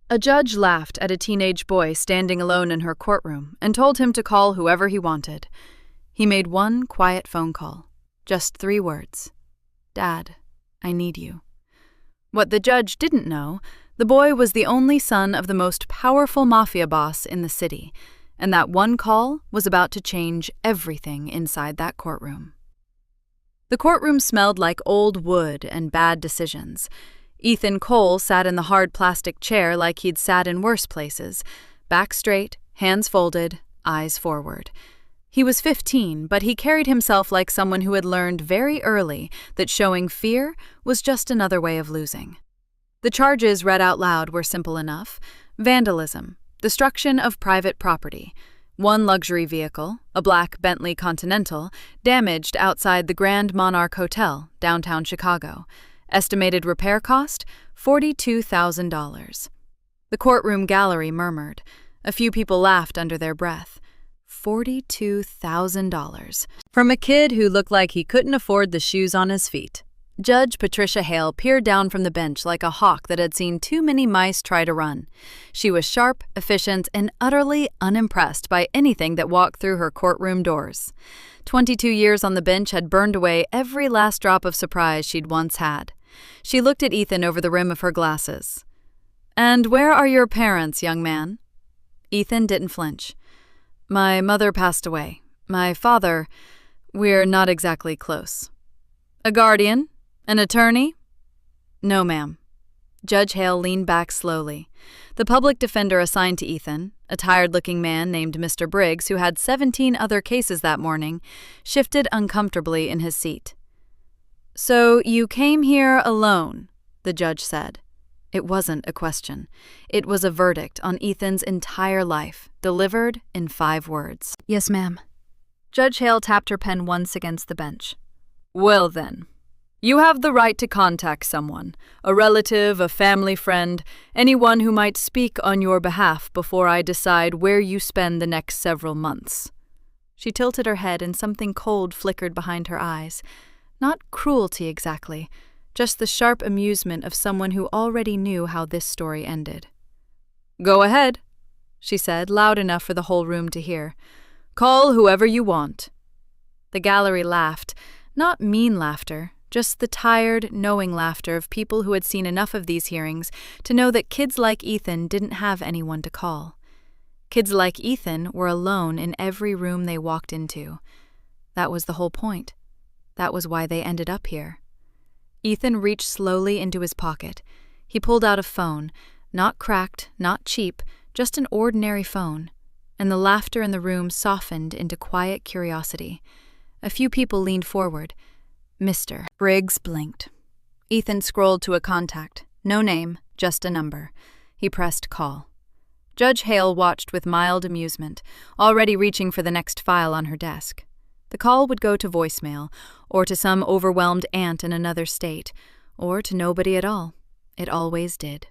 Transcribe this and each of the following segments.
A judge laughed at a teenage boy standing alone in her courtroom and told him to call whoever he wanted. He made one quiet phone call. Just 3 words. "Dad, I need you." What the judge didn't know, the boy was the only son of the most powerful mafia boss in the city, and that one call was about to change everything inside that courtroom. The courtroom smelled like old wood and bad decisions. Ethan Cole sat in the hard plastic chair like he'd sat in worse places, back straight, hands folded, eyes forward. He was 15, but he carried himself like someone who had learned very early that showing fear was just another way of losing. The charges read out loud were simple enough: vandalism, destruction of private property, 1 luxury vehicle, a black Bentley Continental, damaged outside the Grand Monarch Hotel, downtown Chicago. Estimated repair cost, $42,000. The courtroom gallery murmured. A few people laughed under their breath. $42,000. From a kid who looked like he couldn't afford the shoes on his feet. Judge Patricia Hale peered down from the bench like a hawk that had seen too many mice try to run. She was sharp, efficient, and utterly unimpressed by anything that walked through her courtroom doors. 22 years on the bench had burned away every last drop of surprise she'd once had. She looked at Ethan over the rim of her glasses. "And where are your parents, young man?" Ethan didn't flinch. "My mother passed away. My father, we're not exactly close." "A guardian? An attorney?" "No, ma'am." Judge Hale leaned back slowly. The public defender assigned to Ethan, a tired-looking man named Mr. Briggs who had 17 other cases that morning, shifted uncomfortably in his seat. "So you came here alone," the judge said. It wasn't a question. It was a verdict on Ethan's entire life, delivered in 5 words. "Yes, ma'am." Judge Hale tapped her pen once against the bench. "Well then, you have the right to contact someone, a relative, a family friend, anyone who might speak on your behalf before I decide where you spend the next several months." She tilted her head and something cold flickered behind her eyes. Not cruelty exactly, just the sharp amusement of someone who already knew how this story ended. "Go ahead," she said, loud enough for the whole room to hear. "Call whoever you want." The gallery laughed, not mean laughter, just the tired, knowing laughter of people who had seen enough of these hearings to know that kids like Ethan didn't have anyone to call. Kids like Ethan were alone in every room they walked into. That was the whole point. That was why they ended up here. Ethan reached slowly into his pocket. He pulled out a phone, not cracked, not cheap, just an ordinary phone, and the laughter in the room softened into quiet curiosity. A few people leaned forward. Mr. Briggs blinked. Ethan scrolled to a contact. No name, just a number. He pressed call. Judge Hale watched with mild amusement, already reaching for the next file on her desk. The call would go to voicemail, or to some overwhelmed aunt in another state, or to nobody at all. It always did.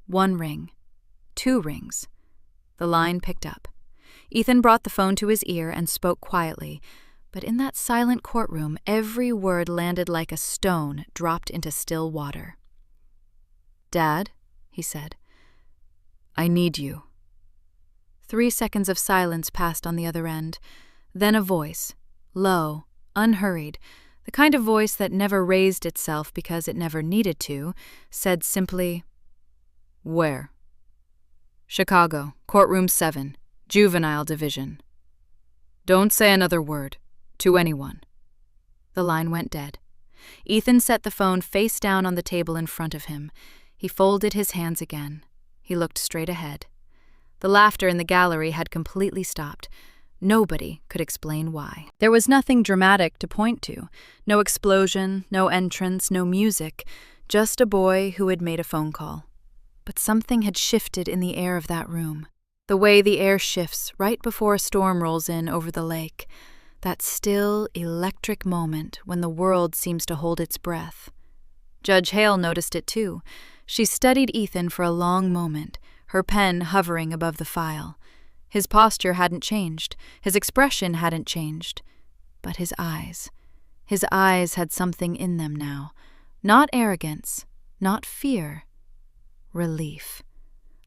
1 ring. 2 rings. The line picked up. Ethan brought the phone to his ear and spoke quietly, but in that silent courtroom every word landed like a stone dropped into still water. "Dad," he said, "I need you." 3 seconds of silence passed on the other end. Then a voice, low, unhurried, the kind of voice that never raised itself because it never needed to, said simply, "Where?" "Chicago, courtroom 7, juvenile division." "Don't say another word, to anyone." The line went dead. Ethan set the phone face down on the table in front of him. He folded his hands again. He looked straight ahead. The laughter in the gallery had completely stopped. Nobody could explain why. There was nothing dramatic to point to. No explosion, no entrance, no music. Just a boy who had made a phone call. But something had shifted in the air of that room. The way the air shifts right before a storm rolls in over the lake. That still, electric moment when the world seems to hold its breath. Judge Hale noticed it too. She studied Ethan for a long moment, her pen hovering above the file. His posture hadn't changed, his expression hadn't changed. But his eyes had something in them now. Not arrogance, not fear. Relief.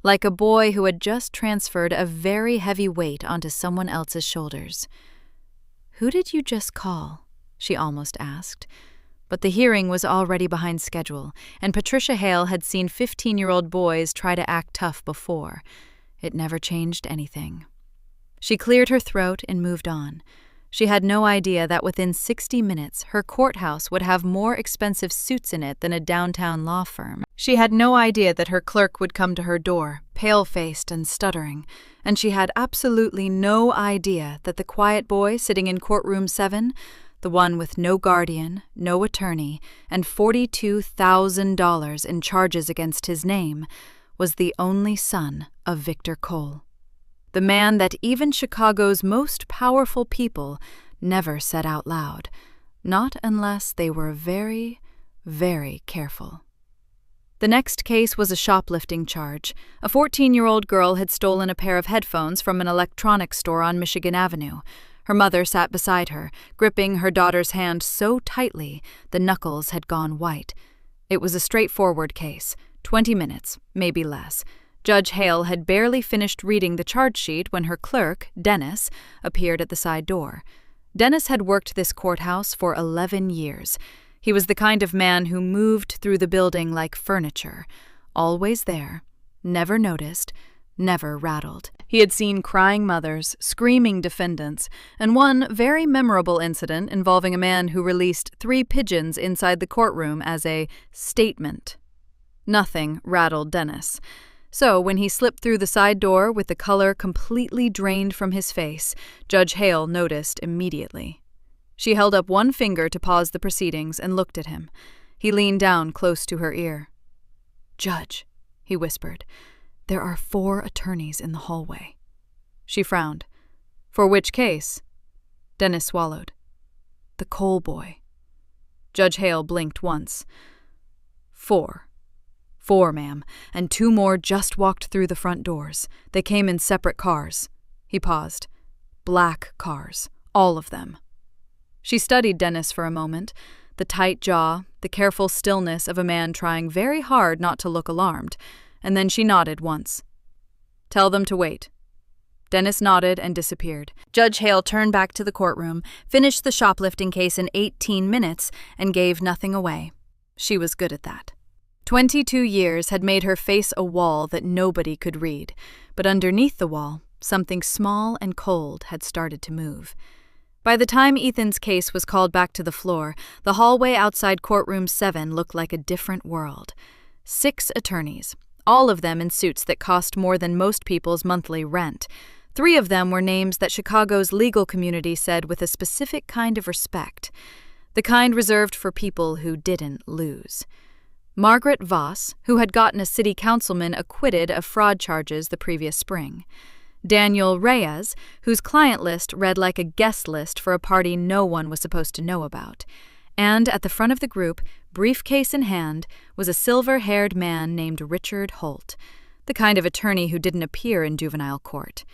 like a boy who had just transferred a very heavy weight onto someone else's shoulders. "Who did you just call?" she almost asked. But the hearing was already behind schedule, and Patricia Hale had seen 15-year-old boys try to act tough before. It never changed anything. She cleared her throat and moved on. She had no idea that within 60 minutes her courthouse would have more expensive suits in it than a downtown law firm. She had no idea that her clerk would come to her door, pale-faced and stuttering, and she had absolutely no idea that the quiet boy sitting in courtroom 7, the one with no guardian, no attorney, and $42,000 in charges against his name, was the only son of Victor Cole. The man that even Chicago's most powerful people never said out loud, not unless they were very, very careful. The next case was a shoplifting charge. A 14-year-old girl had stolen a pair of headphones from an electronics store on Michigan Avenue. Her mother sat beside her, gripping her daughter's hand so tightly the knuckles had gone white. It was a straightforward case, 20 minutes, maybe less. Judge Hale had barely finished reading the charge sheet when her clerk, Dennis, appeared at the side door. Dennis had worked this courthouse for 11 years. He was the kind of man who moved through the building like furniture, always there, never noticed, never rattled. He had seen crying mothers, screaming defendants, and one very memorable incident involving a man who released 3 pigeons inside the courtroom as a statement. Nothing rattled Dennis. So when he slipped through the side door with the color completely drained from his face, Judge Hale noticed immediately. She held up one finger to pause the proceedings and looked at him. He leaned down close to her ear. "Judge," he whispered, "there are 4 attorneys in the hallway." She frowned. "For which case?" Dennis swallowed. "The Cole boy." Judge Hale blinked once. "4. 4, ma'am, and 2 more just walked through the front doors. They came in separate cars." He paused. "Black cars, all of them." She studied Dennis for a moment, the tight jaw, the careful stillness of a man trying very hard not to look alarmed, and then she nodded once. "Tell them to wait." Dennis nodded and disappeared. Judge Hale turned back to the courtroom, finished the shoplifting case in 18 minutes, and gave nothing away. She was good at that. 22 years had made her face a wall that nobody could read, but underneath the wall, something small and cold had started to move. By the time Ethan's case was called back to the floor, the hallway outside courtroom 7 looked like a different world. 6 attorneys, all of them in suits that cost more than most people's monthly rent. 3 of them were names that Chicago's legal community said with a specific kind of respect, the kind reserved for people who didn't lose. Margaret Voss, who had gotten a city councilman acquitted of fraud charges the previous spring. Daniel Reyes, whose client list read like a guest list for a party no one was supposed to know about. And at the front of the group, briefcase in hand, was a silver-haired man named Richard Holt, the kind of attorney who didn't appear in juvenile court.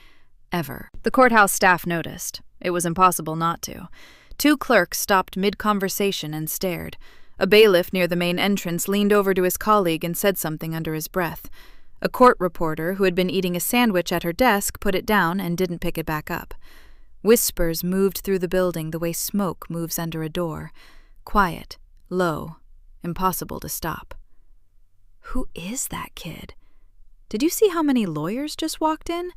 Ever. The courthouse staff noticed. It was impossible not to. 2 clerks stopped mid-conversation and stared. A bailiff near the main entrance leaned over to his colleague and said something under his breath. A court reporter who had been eating a sandwich at her desk put it down and didn't pick it back up. Whispers moved through the building the way smoke moves under a door. Quiet, low, impossible to stop. Who is that kid? Did you see how many lawyers just walked in?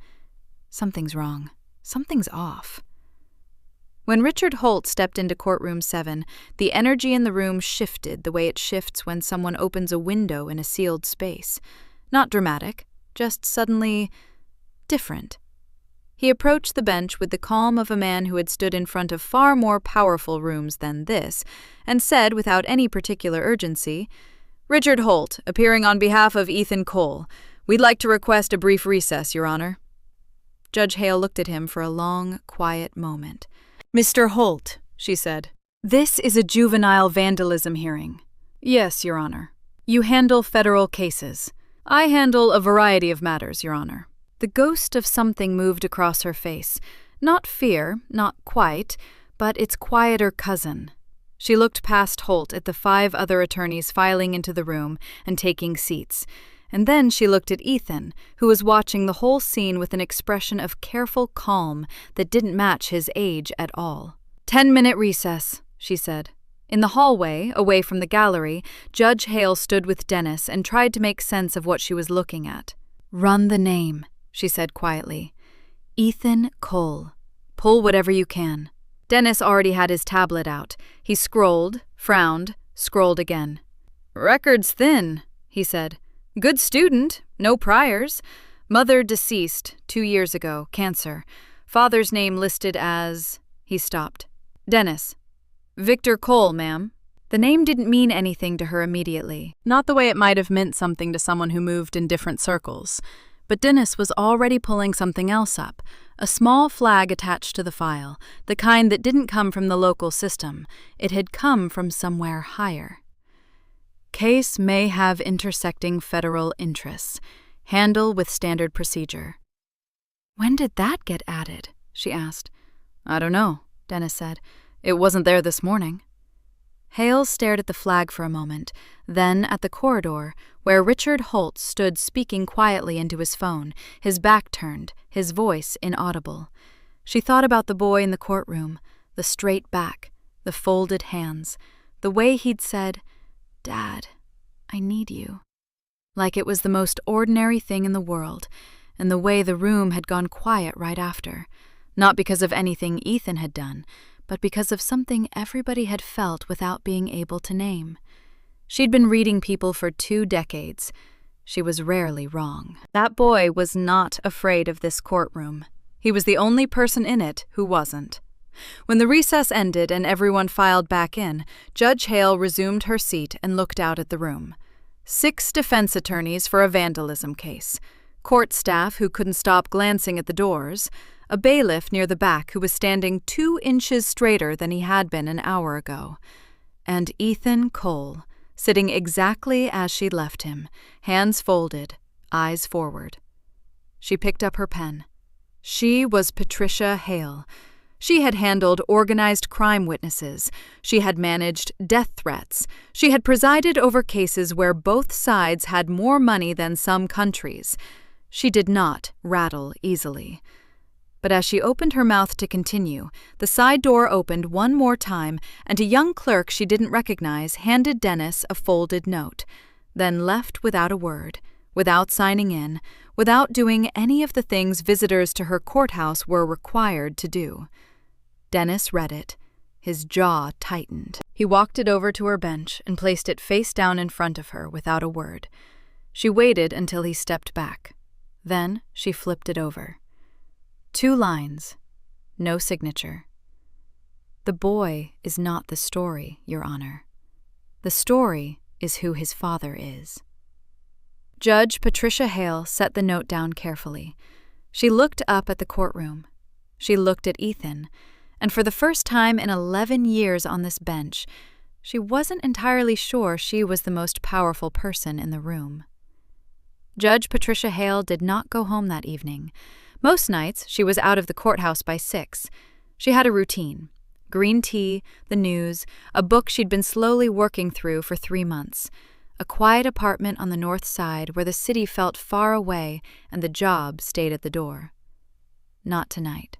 Something's wrong. Something's off. When Richard Holt stepped into courtroom 7, the energy in the room shifted the way it shifts when someone opens a window in a sealed space. Not dramatic, just suddenly different. He approached the bench with the calm of a man who had stood in front of far more powerful rooms than this, and said without any particular urgency, "Richard Holt, appearing on behalf of Ethan Cole. We'd like to request a brief recess, Your Honor." Judge Hale looked at him for a long, quiet moment. "Mr. Holt," she said, "this is a juvenile vandalism hearing." "Yes, Your Honor." "You handle federal cases." "I handle a variety of matters, Your Honor." The ghost of something moved across her face. Not fear, not quite, but its quieter cousin. She looked past Holt at the 5 other attorneys filing into the room and taking seats, And then she looked at Ethan, who was watching the whole scene with an expression of careful calm that didn't match his age at all. 10-minute recess, she said. In the hallway, away from the gallery, Judge Hale stood with Dennis and tried to make sense of what she was looking at. "Run the name," she said quietly. "Ethan Cole. Pull whatever you can." Dennis already had his tablet out. He scrolled, frowned, scrolled again. "Record's thin," he said. "Good student, no priors. Mother deceased 2 years ago, cancer. Father's name listed as..." He stopped. "Dennis." "Victor Cole, ma'am." The name didn't mean anything to her immediately, not the way it might have meant something to someone who moved in different circles. But Dennis was already pulling something else up, a small flag attached to the file, the kind that didn't come from the local system. It had come from somewhere higher. "Case may have intersecting federal interests. Handle with standard procedure." "When did that get added?" she asked. "I don't know," Dennis said. "It wasn't there this morning." Hale stared at the flag for a moment, then at the corridor, where Richard Holt stood speaking quietly into his phone, his back turned, his voice inaudible. She thought about the boy in the courtroom, the straight back, the folded hands, the way he'd said, "Dad, I need you." Like it was the most ordinary thing in the world, and the way the room had gone quiet right after, not because of anything Ethan had done, but because of something everybody had felt without being able to name. She'd been reading people for 2 decades. She was rarely wrong. That boy was not afraid of this courtroom. He was the only person in it who wasn't. When the recess ended and everyone filed back in, Judge Hale resumed her seat and looked out at the room. 6 defense attorneys for a vandalism case, court staff who couldn't stop glancing at the doors, a bailiff near the back who was standing 2 inches straighter than he had been an hour ago, and Ethan Cole, sitting exactly as she'd left him, hands folded, eyes forward. She picked up her pen. She was Patricia Hale. She had handled organized crime witnesses. She had managed death threats. She had presided over cases where both sides had more money than some countries. She did not rattle easily. But as she opened her mouth to continue, the side door opened one more time, and a young clerk she didn't recognize handed Dennis a folded note, then left without a word, without signing in, without doing any of the things visitors to her courthouse were required to do. Dennis read it. His jaw tightened. He walked it over to her bench and placed it face down in front of her without a word. She waited until he stepped back. Then she flipped it over. 2 lines. No signature. "The boy is not the story, Your Honor. The story is who his father is." Judge Patricia Hale set the note down carefully. She looked up at the courtroom. She looked at Ethan, and for the first time in 11 years on this bench, she wasn't entirely sure she was the most powerful person in the room. Judge Patricia Hale did not go home that evening. Most nights, she was out of the courthouse by 6. She had a routine: green tea, the news, a book she'd been slowly working through for 3 months, a quiet apartment on the north side where the city felt far away and the job stayed at the door. Not tonight.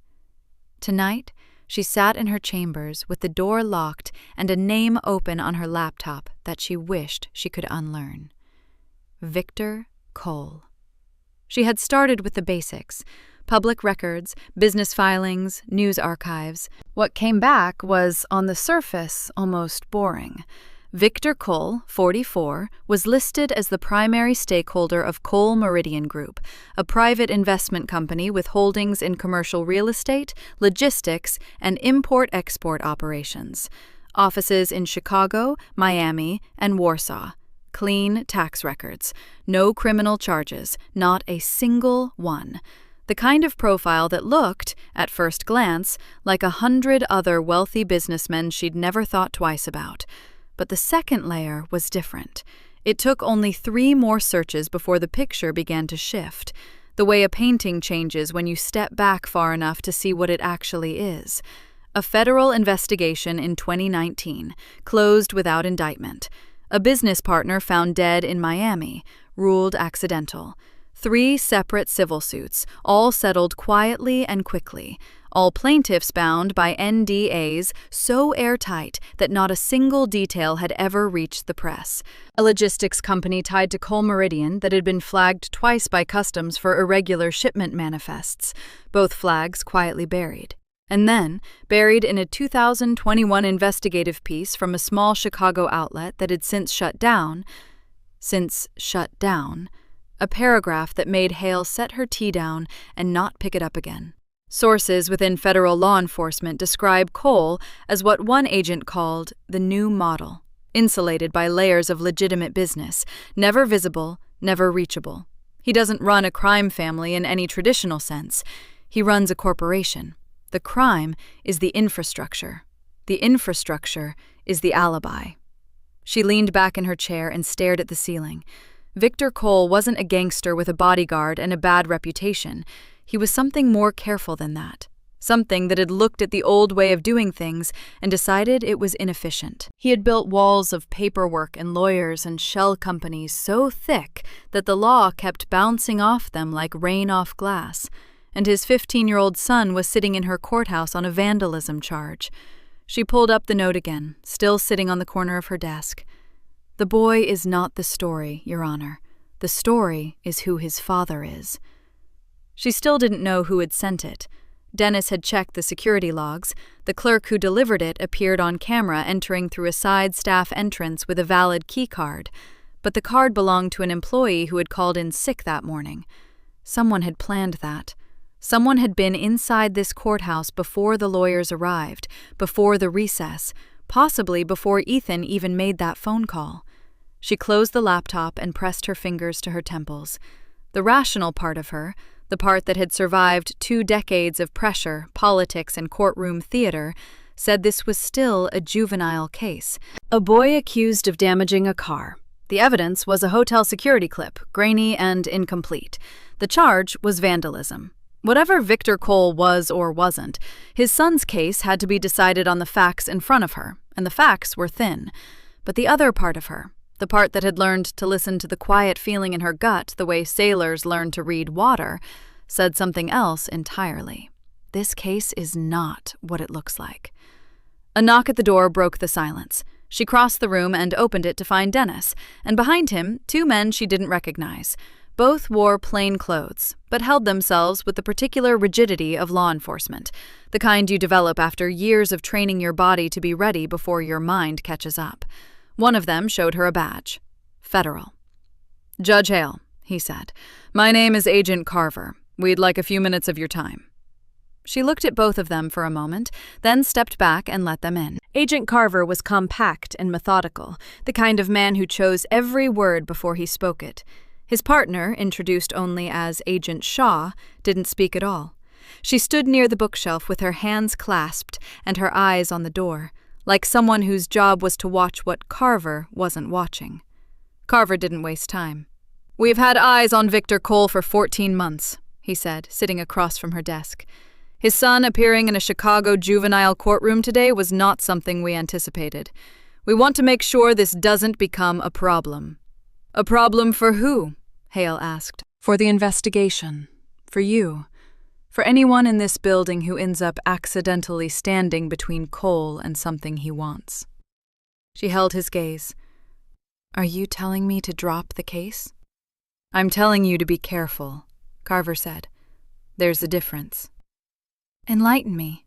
Tonight, she sat in her chambers with the door locked and a name open on her laptop that she wished she could unlearn. Victor Cole. She had started with the basics: public records, business filings, news archives. What came back was, on the surface, almost boring. Victor Cole, 44, was listed as the primary stakeholder of Cole Meridian Group, a private investment company with holdings in commercial real estate, logistics, and import-export operations. Offices in Chicago, Miami, and Warsaw. Clean tax records. No criminal charges, not a single one. The kind of profile that looked, at first glance, like 100 other wealthy businessmen she'd never thought twice about. But the second layer was different. It took only 3 more searches before the picture began to shift, the way a painting changes when you step back far enough to see what it actually is. A federal investigation in 2019, closed without indictment. A business partner found dead in Miami. ruled accidental. 3 separate civil suits, all settled quietly and quickly, all plaintiffs bound by NDAs so airtight that not a single detail had ever reached the press. A logistics company tied to Coal Meridian that had been flagged twice by customs for irregular shipment manifests, both flags quietly buried. And then, buried in a 2021 investigative piece from a small Chicago outlet that had since shut down, a paragraph that made Hale set her tea down and not pick it up again. Sources within federal law enforcement describe Cole as what one agent called the new model, insulated by layers of legitimate business, never visible, never reachable. He doesn't run a crime family in any traditional sense. He runs a corporation. The crime is the infrastructure. The infrastructure is the alibi. She leaned back in her chair and stared at the ceiling. Victor Cole wasn't a gangster with a bodyguard and a bad reputation. He was something more careful than that. Something that had looked at the old way of doing things and decided it was inefficient. He had built walls of paperwork and lawyers and shell companies so thick that the law kept bouncing off them like rain off glass. And his 15-year-old son was sitting in her courthouse on a vandalism charge. She pulled up the note again, still sitting on the corner of her desk. The boy is not the story, Your Honor. The story is who his father is. She still didn't know who had sent it. Dennis had checked the security logs. The clerk who delivered it appeared on camera entering through a side staff entrance with a valid key card. But the card belonged to an employee who had called in sick that morning. Someone had planned that. Someone had been inside this courthouse before the lawyers arrived, before the recess, possibly before Ethan even made that phone call. She closed the laptop and pressed her fingers to her temples. The rational part of her, the part that had survived 2 decades of pressure, politics, and courtroom theater, said this was still a juvenile case. A boy accused of damaging a car. The evidence was a hotel security clip, grainy and incomplete. The charge was vandalism. Whatever Victor Cole was or wasn't, his son's case had to be decided on the facts in front of her, and the facts were thin. But the other part of her, the part that had learned to listen to the quiet feeling in her gut the way sailors learn to read water, said something else entirely. This case is not what it looks like. A knock at the door broke the silence. She crossed the room and opened it to find Dennis, and behind him, 2 men she didn't recognize. Both wore plain clothes, but held themselves with the particular rigidity of law enforcement, the kind you develop after years of training your body to be ready before your mind catches up. One of them showed her a badge. Federal. "Judge Hale," he said. "My name is Agent Carver. We'd like a few minutes of your time." She looked at both of them for a moment, then stepped back and let them in. Agent Carver was compact and methodical, the kind of man who chose every word before he spoke it. His partner, introduced only as Agent Shaw, didn't speak at all. She stood near the bookshelf with her hands clasped and her eyes on the door, like someone whose job was to watch what Carver wasn't watching. Carver didn't waste time. "We've had eyes on Victor Cole for 14 months, he said, sitting across from her desk. "His son appearing in a Chicago juvenile courtroom today was not something we anticipated. We want to make sure this doesn't become a problem." "A problem for who?" Hale asked. "For the investigation. For you. For anyone in this building who ends up accidentally standing between Cole and something he wants." She held his gaze. "Are you telling me to drop the case?" "I'm telling you to be careful," Carver said. "There's a difference." "Enlighten me."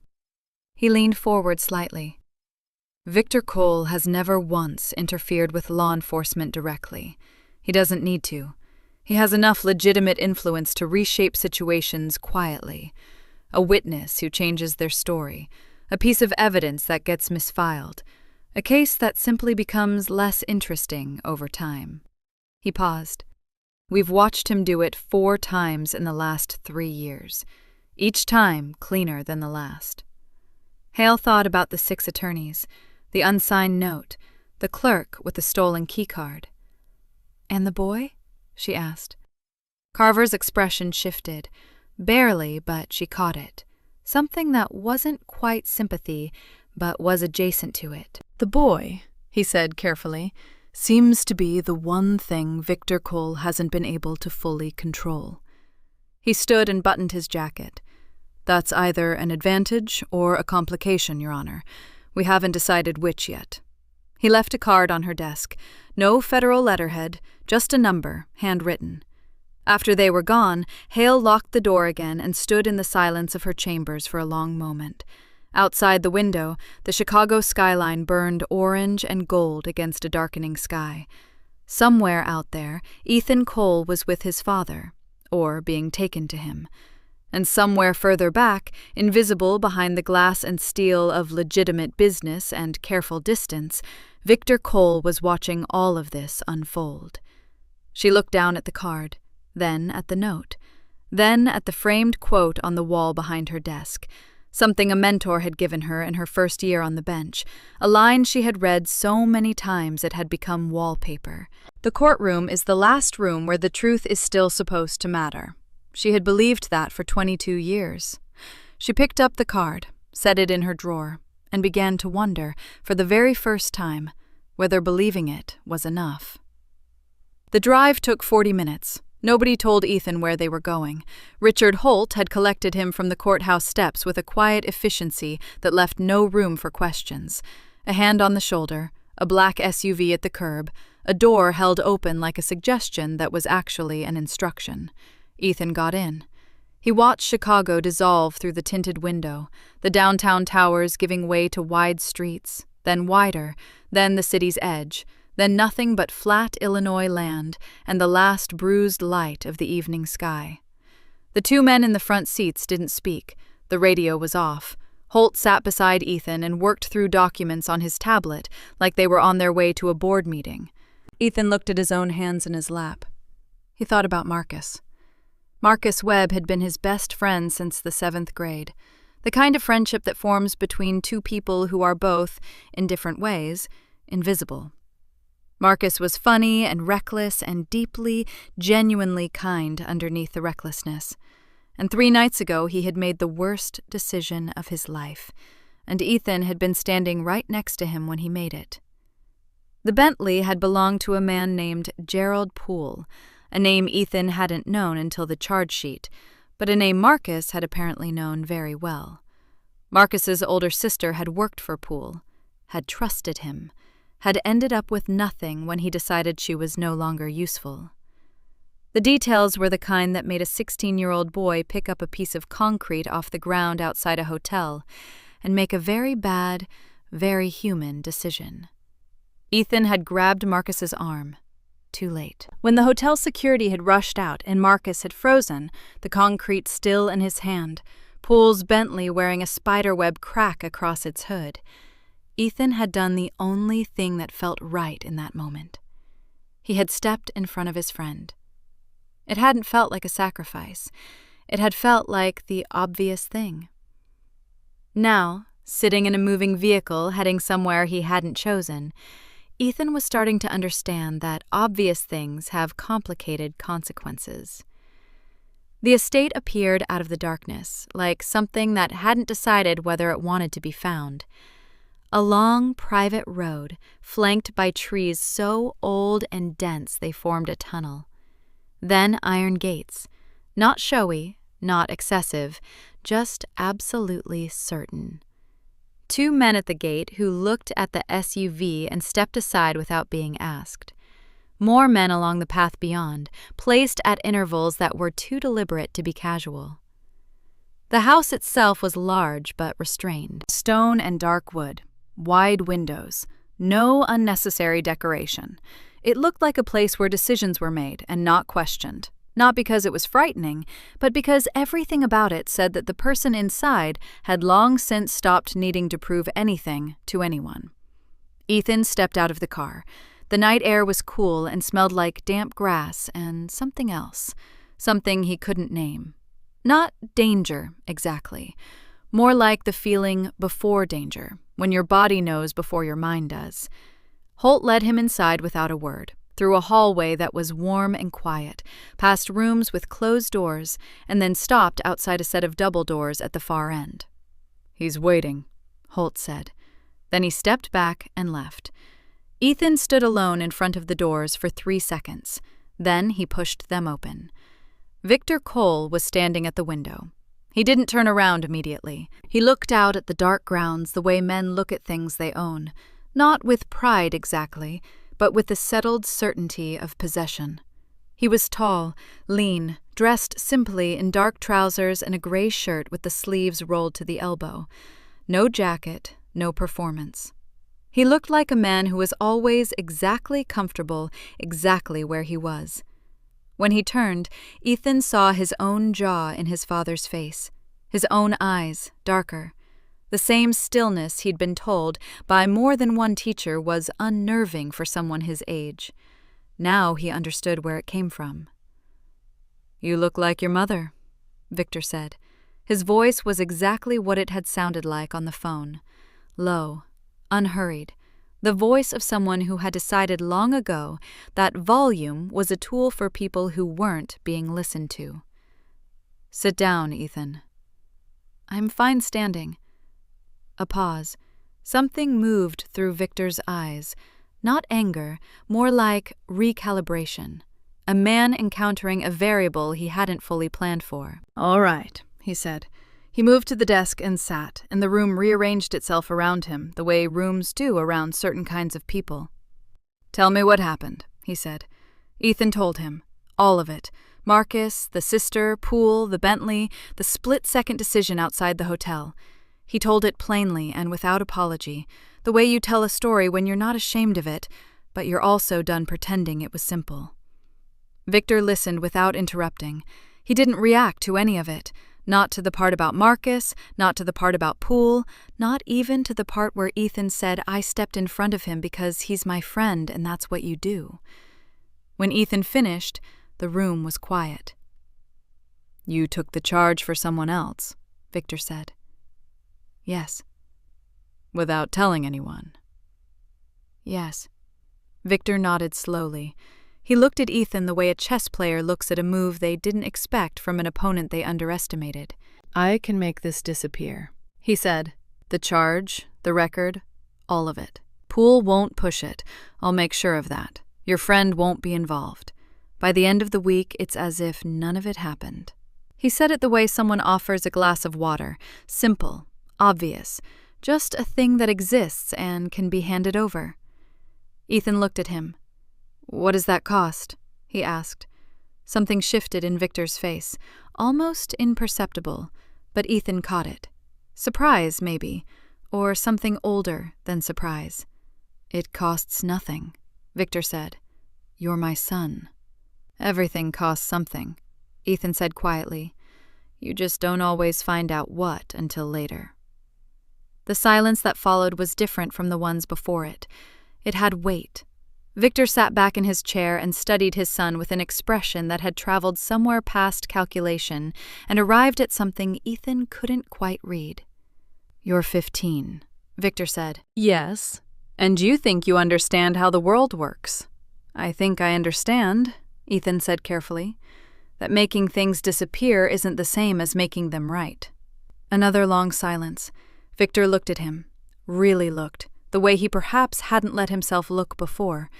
He leaned forward slightly. "Victor Cole has never once interfered with law enforcement directly. He doesn't need to. He has enough legitimate influence to reshape situations quietly. A witness who changes their story, a piece of evidence that gets misfiled, a case that simply becomes less interesting over time." He paused. "We've watched him do it 4 times in the last 3 years, each time cleaner than the last." Hale thought about the 6 attorneys, the unsigned note, the clerk with the stolen keycard. "And the boy?" she asked. Carver's expression shifted. Barely, but she caught it. Something that wasn't quite sympathy, but was adjacent to it. "The boy," he said carefully, seems to be the one thing Victor Cole hasn't been able to fully control. He stood and buttoned his jacket. That's either an advantage or a complication, Your Honor. We haven't decided which yet. He left a card on her desk. No federal letterhead, just a number, handwritten. After they were gone, Hale locked the door again and stood in the silence of her chambers for a long moment. Outside the window, the Chicago skyline burned orange and gold against a darkening sky. Somewhere out there, Ethan Cole was with his father, or being taken to him. And somewhere further back, invisible behind the glass and steel of legitimate business and careful distance, Victor Cole was watching all of this unfold. She looked down at the card, then at the note, then at the framed quote on the wall behind her desk, something a mentor had given her in her first year on the bench, a line she had read so many times it had become wallpaper. The courtroom is the last room where the truth is still supposed to matter. She had believed that for 22 years. She picked up the card, set it in her drawer, and began to wonder, for the very first time, whether believing it was enough. The drive took 40 minutes. Nobody told Ethan where they were going. Richard Holt had collected him from the courthouse steps with a quiet efficiency that left no room for questions. A hand on the shoulder, a black SUV at the curb, a door held open like a suggestion that was actually an instruction. Ethan got in. He watched Chicago dissolve through the tinted window, the downtown towers giving way to wide streets, then wider, then the city's edge, then nothing but flat Illinois land and the last bruised light of the evening sky. The two men in the front seats didn't speak. The radio was off. Holt sat beside Ethan and worked through documents on his tablet like they were on their way to a board meeting. Ethan looked at his own hands in his lap. He thought about Marcus. Marcus Webb had been his best friend since the 7th grade, the kind of friendship that forms between two people who are both, in different ways, invisible. Marcus was funny and reckless and deeply, genuinely kind underneath the recklessness. And 3 nights ago he had made the worst decision of his life, and Ethan had been standing right next to him when he made it. The Bentley had belonged to a man named Gerald Poole, a name Ethan hadn't known until the charge sheet, but a name Marcus had apparently known very well. Marcus's older sister had worked for Poole, had trusted him, had ended up with nothing when he decided she was no longer useful. The details were the kind that made a 16-year-old boy pick up a piece of concrete off the ground outside a hotel and make a very bad, very human decision. Ethan had grabbed Marcus's arm. Too late. When the hotel security had rushed out and Marcus had frozen, the concrete still in his hand, Poole's Bentley wearing a spiderweb crack across its hood, Ethan had done the only thing that felt right in that moment. He had stepped in front of his friend. It hadn't felt like a sacrifice. It had felt like the obvious thing. Now, sitting in a moving vehicle heading somewhere he hadn't chosen, Ethan was starting to understand that obvious things have complicated consequences. The estate appeared out of the darkness, like something that hadn't decided whether it wanted to be found. A long, private road, flanked by trees so old and dense they formed a tunnel. Then iron gates, not showy, not excessive, just absolutely certain. 2 men at the gate who looked at the SUV and stepped aside without being asked. More men along the path beyond, placed at intervals that were too deliberate to be casual. The house itself was large but restrained. Stone and dark wood, wide windows, no unnecessary decoration. It looked like a place where decisions were made and not questioned. Not because it was frightening, but because everything about it said that the person inside had long since stopped needing to prove anything to anyone. Ethan stepped out of the car. The night air was cool and smelled like damp grass and something else, something he couldn't name. Not danger, exactly. More like the feeling before danger, when your body knows before your mind does. Holt led him inside without a word, through a hallway that was warm and quiet, past rooms with closed doors, and then stopped outside a set of double doors at the far end. "He's waiting," Holt said. Then he stepped back and left. Ethan stood alone in front of the doors for 3 seconds. Then he pushed them open. Victor Cole was standing at the window. He didn't turn around immediately. He looked out at the dark grounds the way men look at things they own, not with pride exactly, but with the settled certainty of possession. He was tall, lean, dressed simply in dark trousers and a gray shirt with the sleeves rolled to the elbow. No jacket, no performance. He looked like a man who was always exactly comfortable, exactly where he was. When he turned, Ethan saw his own jaw in his father's face, his own eyes, darker. The same stillness he'd been told by more than one teacher was unnerving for someone his age. Now he understood where it came from. "You look like your mother," Victor said. His voice was exactly what it had sounded like on the phone. Low, unhurried. The voice of someone who had decided long ago that volume was a tool for people who weren't being listened to. "Sit down, Ethan." "I'm fine standing." A pause. Something moved through Victor's eyes. Not anger, more like recalibration. A man encountering a variable he hadn't fully planned for. "All right," he said. He moved to the desk and sat, and the room rearranged itself around him, the way rooms do around certain kinds of people. "Tell me what happened," he said. Ethan told him. All of it. Marcus, the sister, Poole, the Bentley, the split-second decision outside the hotel. He told it plainly and without apology, the way you tell a story when you're not ashamed of it, but you're also done pretending it was simple. Victor listened without interrupting. He didn't react to any of it. Not to the part about Marcus, not to the part about Poole, not even to the part where Ethan said, "I stepped in front of him because he's my friend and that's what you do." When Ethan finished, the room was quiet. "You took the charge for someone else," Victor said. "Yes." "Without telling anyone?" "Yes." Victor nodded slowly. He looked at Ethan the way a chess player looks at a move they didn't expect from an opponent they underestimated. "I can make this disappear," he said. "The charge, the record, all of it. Poole won't push it. I'll make sure of that. Your friend won't be involved. By the end of the week, it's as if none of it happened." He said it the way someone offers a glass of water. Simple, obvious, just a thing that exists and can be handed over. Ethan looked at him. "What does that cost?" he asked. Something shifted in Victor's face, almost imperceptible, but Ethan caught it. Surprise, maybe, or something older than surprise. "It costs nothing," Victor said. "You're my son." "Everything costs something," Ethan said quietly. "You just don't always find out what until later." The silence that followed was different from the ones before it. It had weight. Victor sat back in his chair and studied his son with an expression that had traveled somewhere past calculation and arrived at something Ethan couldn't quite read. "You're 15, Victor said. "Yes. And you think you understand how the world works." "I think I understand," Ethan said carefully, "that making things disappear isn't the same as making them right." Another long silence. Victor looked at him, really looked, the way he perhaps hadn't let himself look before,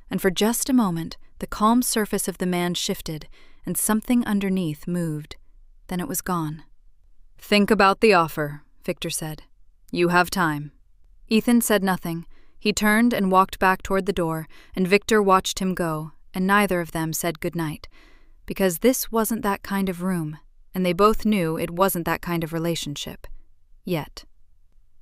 and for just a moment the calm surface of the man shifted and something underneath moved. Then it was gone. "Think about the offer," Victor said. "You have time." Ethan said nothing. He turned and walked back toward the door, and Victor watched him go, and neither of them said goodnight, because this wasn't that kind of room, and they both knew it wasn't that kind of relationship. Yet.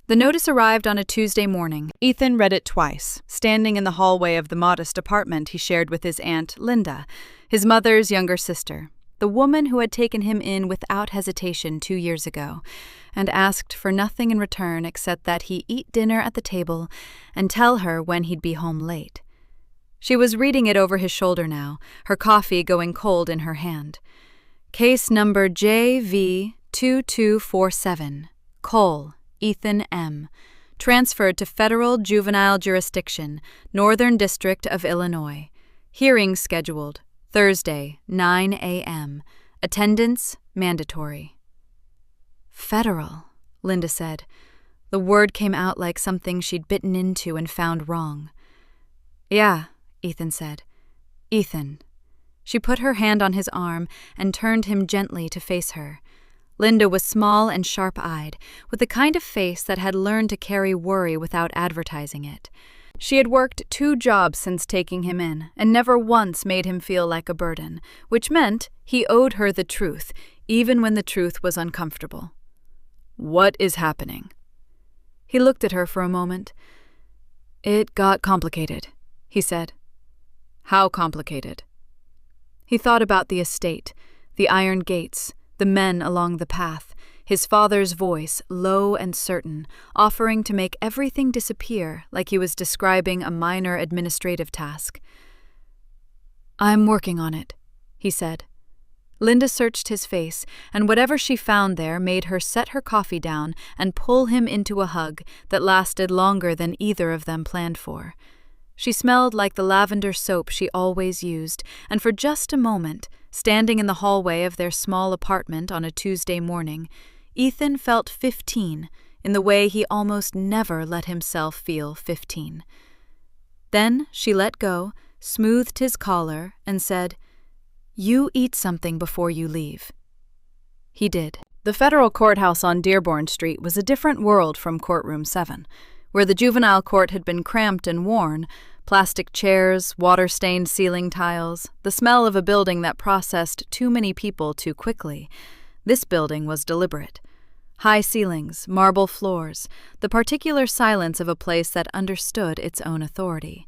The notice arrived on a Tuesday morning. Ethan read it twice, standing in the hallway of the modest apartment he shared with his aunt, Linda, his mother's younger sister, the woman who had taken him in without hesitation 2 years ago, and asked for nothing in return except that he eat dinner at the table and tell her when he'd be home late. She was reading it over his shoulder now, her coffee going cold in her hand. Case number JV2247, Cole, Ethan M., transferred to Federal Juvenile Jurisdiction, Northern District of Illinois. Hearing scheduled, Thursday, 9 a.m. Attendance mandatory. "Federal," Linda said. The word came out like something she'd bitten into and found wrong. Yeah, Ethan said. Ethan. She put her hand on his arm and turned him gently to face her. Linda was small and sharp-eyed, with the kind of face that had learned to carry worry without advertising it. She had worked 2 jobs since taking him in, and never once made him feel like a burden, which meant he owed her the truth, even when the truth was uncomfortable. What is happening? He looked at her for a moment. It got complicated, he said. How complicated? He thought about the estate, the iron gates, the men along the path, his father's voice, low and certain, offering to make everything disappear like he was describing a minor administrative task. I'm working on it, he said. Linda searched his face, and whatever she found there made her set her coffee down and pull him into a hug that lasted longer than either of them planned for. She smelled like the lavender soap she always used, and for just a moment, standing in the hallway of their small apartment on a Tuesday morning, Ethan felt 15 in the way he almost never let himself feel 15. Then she let go, smoothed his collar, and said, You eat something before you leave. He did. The federal courthouse on Dearborn Street was a different world from Courtroom 7, where the juvenile court had been cramped and worn, plastic chairs, water-stained ceiling tiles, the smell of a building that processed too many people too quickly. This building was deliberate. High ceilings, marble floors, the particular silence of a place that understood its own authority.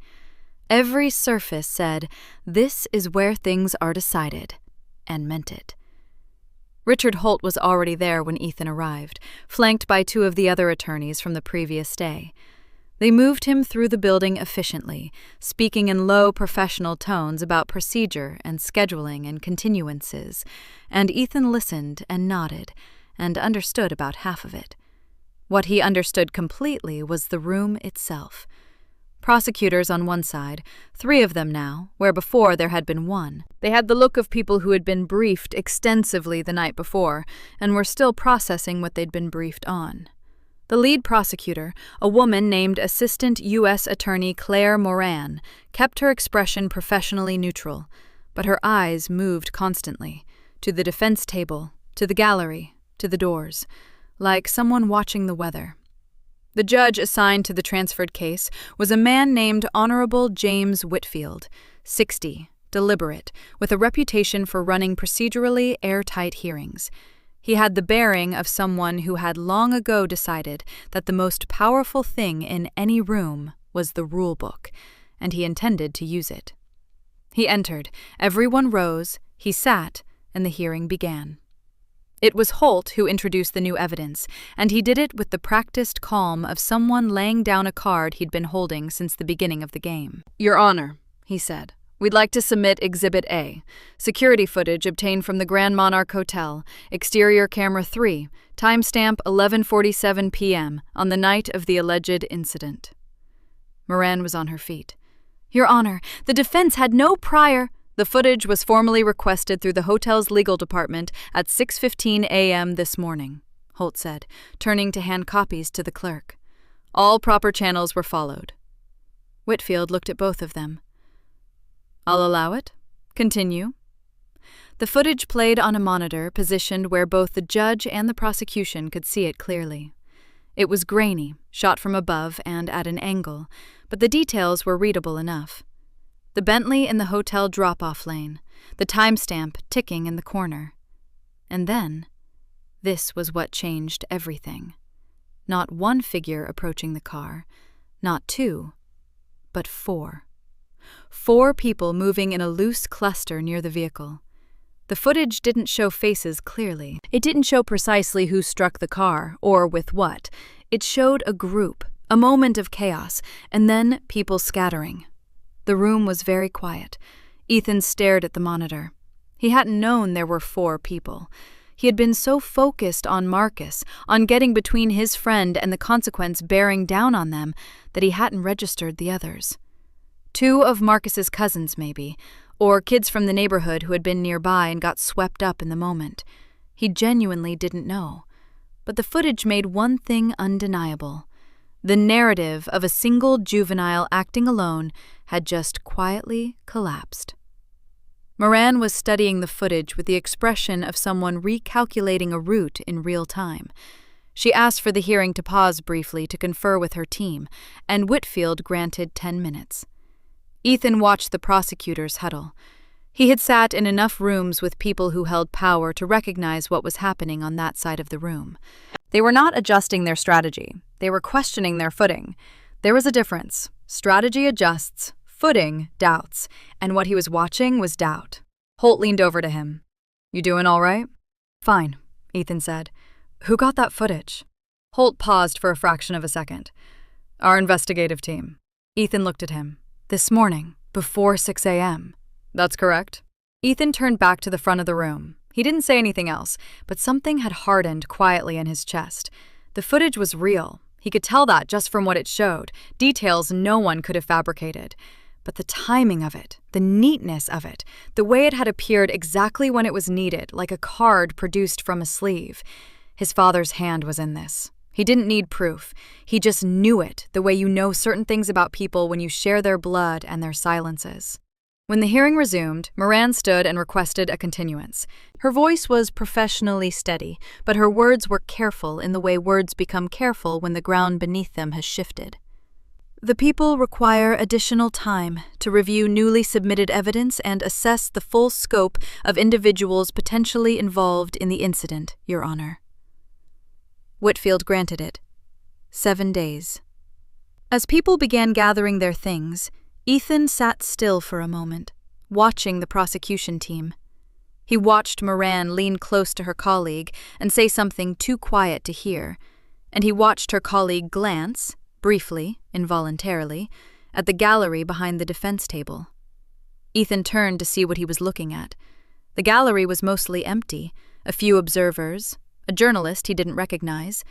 Every surface said, "This is where things are decided," and meant it. Richard Holt was already there when Ethan arrived, flanked by 2 of the other attorneys from the previous day. They moved him through the building efficiently, speaking in low professional tones about procedure and scheduling and continuances, and Ethan listened and nodded, and understood about half of it. What he understood completely was the room itself. Prosecutors on one side, 3 of them now, where before there had been 1. They had the look of people who had been briefed extensively the night before, and were still processing what they'd been briefed on. The lead prosecutor, a woman named Assistant U.S. Attorney Claire Moran, kept her expression professionally neutral, but her eyes moved constantly, to the defense table, to the gallery, to the doors, like someone watching the weather. The judge assigned to the transferred case was a man named Honorable James Whitfield, 60, deliberate, with a reputation for running procedurally airtight hearings. He had the bearing of someone who had long ago decided that the most powerful thing in any room was the rule book, and he intended to use it. He entered, everyone rose, he sat, and the hearing began. It was Holt who introduced the new evidence, and he did it with the practiced calm of someone laying down a card he'd been holding since the beginning of the game. Your Honor, he said, we'd like to submit Exhibit A, security footage obtained from the Grand Monarch Hotel, exterior camera 3, timestamp 11:47 p.m. on the night of the alleged incident. Moran was on her feet. Your Honor, the defense had no prior... The footage was formally requested through the hotel's legal department at 6:15 a.m. this morning, Holt said, turning to hand copies to the clerk. All proper channels were followed. Whitfield looked at both of them. I'll allow it. Continue. The footage played on a monitor positioned where both the judge and the prosecution could see it clearly. It was grainy, shot from above and at an angle, but the details were readable enough. The Bentley in the hotel drop-off lane, the timestamp ticking in the corner. And then, this was what changed everything. Not 1 figure approaching the car, not 2, but 4. 4 people moving in a loose cluster near the vehicle. The footage didn't show faces clearly. It didn't show precisely who struck the car, or with what. It showed a group, a moment of chaos, and then people scattering. The room was very quiet. Ethan stared at the monitor. He hadn't known there were 4 people. He had been so focused on Marcus, on getting between his friend and the consequence bearing down on them, that he hadn't registered the others. 2 of Marcus's cousins, maybe, or kids from the neighborhood who had been nearby and got swept up in the moment. He genuinely didn't know. But the footage made one thing undeniable. The narrative of a single juvenile acting alone had just quietly collapsed. Moran was studying the footage with the expression of someone recalculating a route in real time. She asked for the hearing to pause briefly to confer with her team, and Whitfield granted 10 minutes. Ethan watched the prosecutors huddle. He had sat in enough rooms with people who held power to recognize what was happening on that side of the room. They were not adjusting their strategy. They were questioning their footing. There was a difference. Strategy adjusts, footing doubts, and what he was watching was doubt. Holt leaned over to him. "You doing all right?" "Fine," Ethan said. "Who got that footage?" Holt paused for a fraction of a second. "Our investigative team." Ethan looked at him. "This morning, before 6 a.m. "That's correct." Ethan turned back to the front of the room. He didn't say anything else, but something had hardened quietly in his chest. The footage was real. He could tell that just from what it showed, details no one could have fabricated. But the timing of it, the neatness of it, the way it had appeared exactly when it was needed, like a card produced from a sleeve. His father's hand was in this. He didn't need proof. He just knew it, the way you know certain things about people when you share their blood and their silences. When the hearing resumed, Moran stood and requested a continuance. Her voice was professionally steady, but her words were careful in the way words become careful when the ground beneath them has shifted. "The people require additional time to review newly submitted evidence and assess the full scope of individuals potentially involved in the incident, Your Honor." Whitfield granted it. 7 days. As people began gathering their things, Ethan sat still for a moment, watching the prosecution team. He watched Moran lean close to her colleague and say something too quiet to hear, and he watched her colleague glance, briefly, involuntarily, at the gallery behind the defense table. Ethan turned to see what he was looking at. The gallery was mostly empty, a few observers, a journalist he didn't recognize,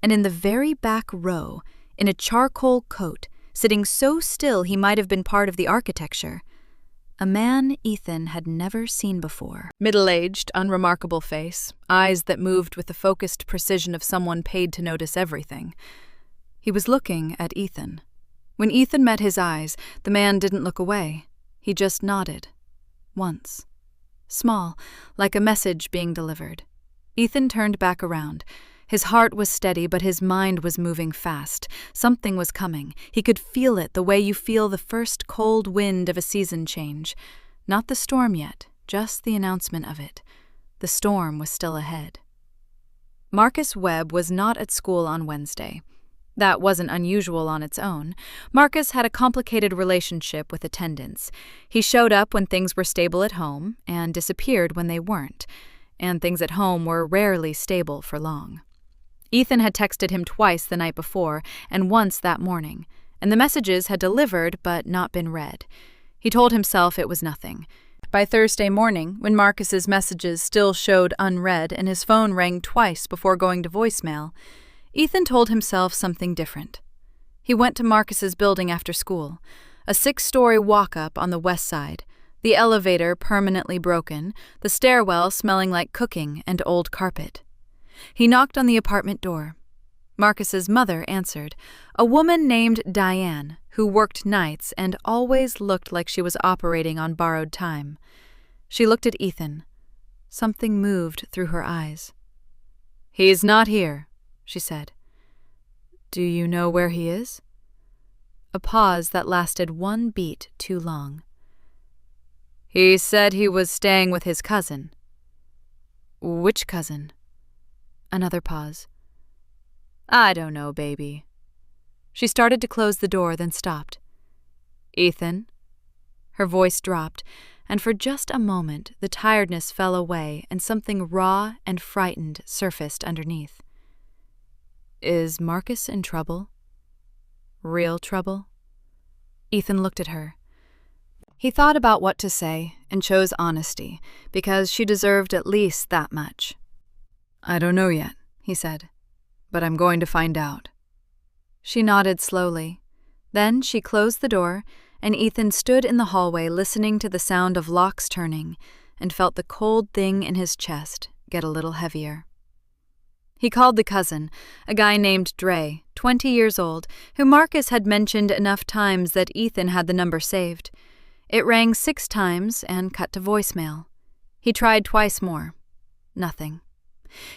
and in the very back row, in a charcoal coat, sitting so still he might have been part of the architecture, a man Ethan had never seen before. Middle-aged, unremarkable face, eyes that moved with the focused precision of someone paid to notice everything. He was looking at Ethan. When Ethan met his eyes, the man didn't look away. He just nodded. Once. Small, like a message being delivered. Ethan turned back around. His heart was steady, but his mind was moving fast. Something was coming. He could feel it the way you feel the first cold wind of a season change. Not the storm yet, just the announcement of it. The storm was still ahead. Marcus Webb was not at school on Wednesday. That wasn't unusual on its own. Marcus had a complicated relationship with attendance. He showed up when things were stable at home and disappeared when they weren't, and things at home were rarely stable for long. Ethan had texted him twice the night before and once that morning, and the messages had delivered but not been read. He told himself it was nothing. By Thursday morning, when Marcus's messages still showed unread and his phone rang twice before going to voicemail, Ethan told himself something different. He went to Marcus's building after school, a 6-story walk-up on the west side, the elevator permanently broken, the stairwell smelling like cooking and old carpet. He knocked on the apartment door. Marcus's mother answered, a woman named Diane, who worked nights and always looked like she was operating on borrowed time. She looked at Ethan. Something moved through her eyes. "He's not here," she said. "Do you know where he is?" A pause that lasted 1 beat too long. "He said he was staying with his cousin." "Which cousin?" Another pause. "I don't know, baby." She started to close the door, then stopped. "Ethan?" Her voice dropped, and for just a moment the tiredness fell away and something raw and frightened surfaced underneath. "Is Marcus in trouble? Real trouble?" Ethan looked at her. He thought about what to say and chose honesty, because she deserved at least that much. "I don't know yet," he said, "but I'm going to find out." She nodded slowly. Then she closed the door, and Ethan stood in the hallway listening to the sound of locks turning and felt the cold thing in his chest get a little heavier. He called the cousin, a guy named Dre, 20 years old, who Marcus had mentioned enough times that Ethan had the number saved. It rang 6 times and cut to voicemail. He tried twice more. Nothing.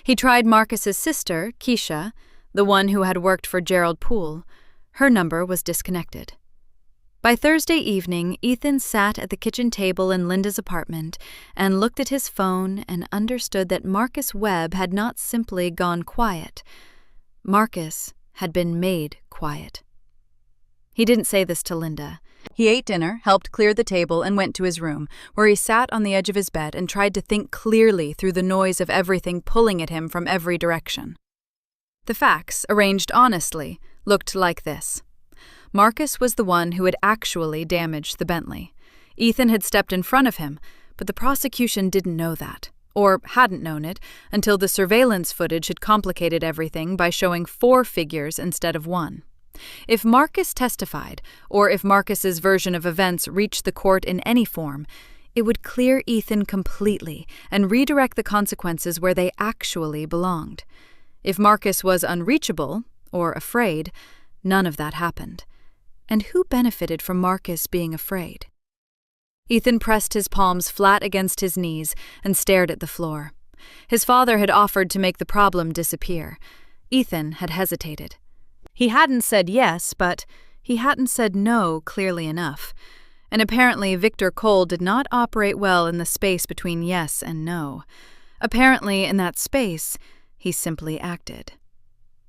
He tried Marcus's sister, Keisha, the one who had worked for Gerald Poole. Her number was disconnected. By Thursday evening, Ethan sat at the kitchen table in Linda's apartment and looked at his phone and understood that Marcus Webb had not simply gone quiet. Marcus had been made quiet. He didn't say this to Linda. He ate dinner, helped clear the table, and went to his room, where he sat on the edge of his bed and tried to think clearly through the noise of everything pulling at him from every direction. The facts, arranged honestly, looked like this. Marcus was the one who had actually damaged the Bentley. Ethan had stepped in front of him, but the prosecution didn't know that, or hadn't known it, until the surveillance footage had complicated everything by showing 4 figures instead of 1. If Marcus testified, or if Marcus's version of events reached the court in any form, it would clear Ethan completely and redirect the consequences where they actually belonged. If Marcus was unreachable, or afraid, none of that happened. And who benefited from Marcus being afraid? Ethan pressed his palms flat against his knees and stared at the floor. His father had offered to make the problem disappear. Ethan had hesitated. He hadn't said yes, but he hadn't said no clearly enough. And apparently Victor Cole did not operate well in the space between yes and no. Apparently in that space, he simply acted.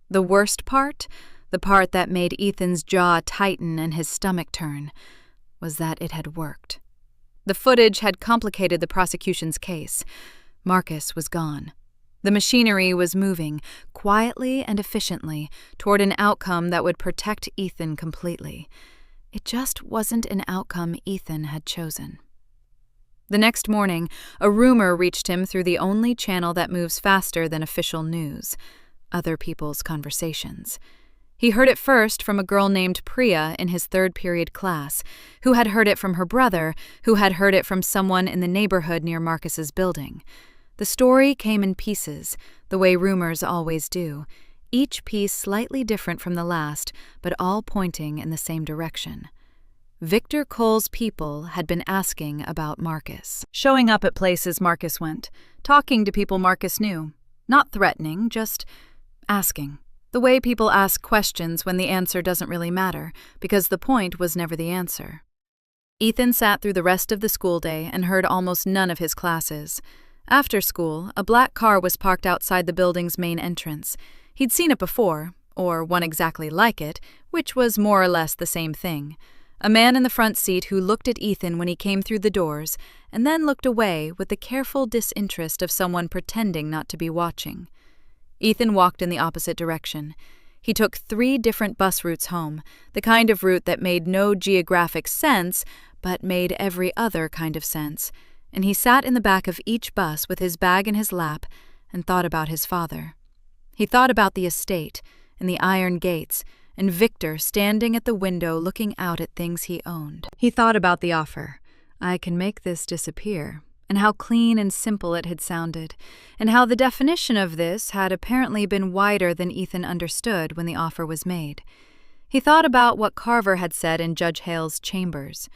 The worst part, the part that made Ethan's jaw tighten and his stomach turn, was that it had worked. The footage had complicated the prosecution's case. Marcus was gone. The machinery was moving, quietly and efficiently, toward an outcome that would protect Ethan completely. It just wasn't an outcome Ethan had chosen. The next morning, a rumor reached him through the only channel that moves faster than official news: other people's conversations. He heard it first from a girl named Priya in his 3rd period class, who had heard it from her brother, who had heard it from someone in the neighborhood near Marcus's building. The story came in pieces, the way rumors always do, each piece slightly different from the last, but all pointing in the same direction. Victor Cole's people had been asking about Marcus, showing up at places Marcus went, talking to people Marcus knew, not threatening, just asking. The way people ask questions when the answer doesn't really matter, because the point was never the answer. Ethan sat through the rest of the school day and heard almost none of his classes. After school, a black car was parked outside the building's main entrance. He'd seen it before, or one exactly like it, which was more or less the same thing. A man in the front seat who looked at Ethan when he came through the doors, and then looked away with the careful disinterest of someone pretending not to be watching. Ethan walked in the opposite direction. He took 3 different bus routes home, the kind of route that made no geographic sense, but made every other kind of sense, and he sat in the back of each bus with his bag in his lap and thought about his father. He thought about the estate and the iron gates and Victor standing at the window looking out at things he owned. He thought about the offer, "I can make this disappear," and how clean and simple it had sounded, and how the definition of this had apparently been wider than Ethan understood when the offer was made. He thought about what Carver had said in Judge Hale's chambers: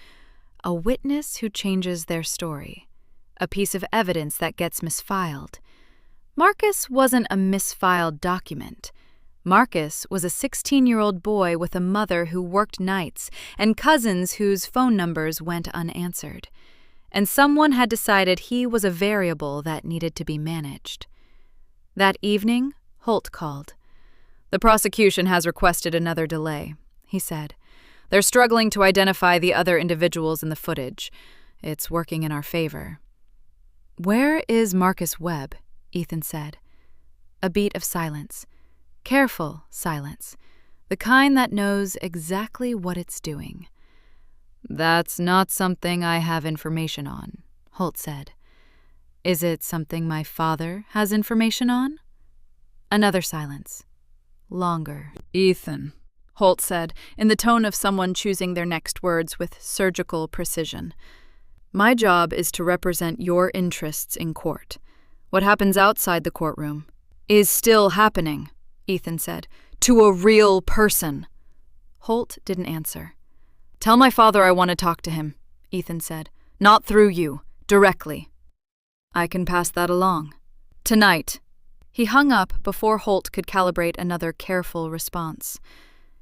a witness who changes their story, a piece of evidence that gets misfiled. Marcus wasn't a misfiled document. Marcus was a 16-year-old boy with a mother who worked nights and cousins whose phone numbers went unanswered. And someone had decided he was a variable that needed to be managed. That evening, Holt called. "The prosecution has requested another delay," he said. "They're struggling to identify the other individuals in the footage. It's working in our favor." "Where is Marcus Webb?" Ethan said. A beat of silence. Careful silence. The kind that knows exactly what it's doing. "That's not something I have information on," Holt said. "Is it something my father has information on?" Another silence. Longer. "Ethan," Holt said, in the tone of someone choosing their next words with surgical precision. "My job is to represent your interests in court. What happens outside the courtroom is still happening," Ethan said, To a real person." Holt didn't answer. "Tell my father I want to talk to him," Ethan said. "Not through you, directly." "I can pass that along. Tonight." He hung up before Holt could calibrate another careful response.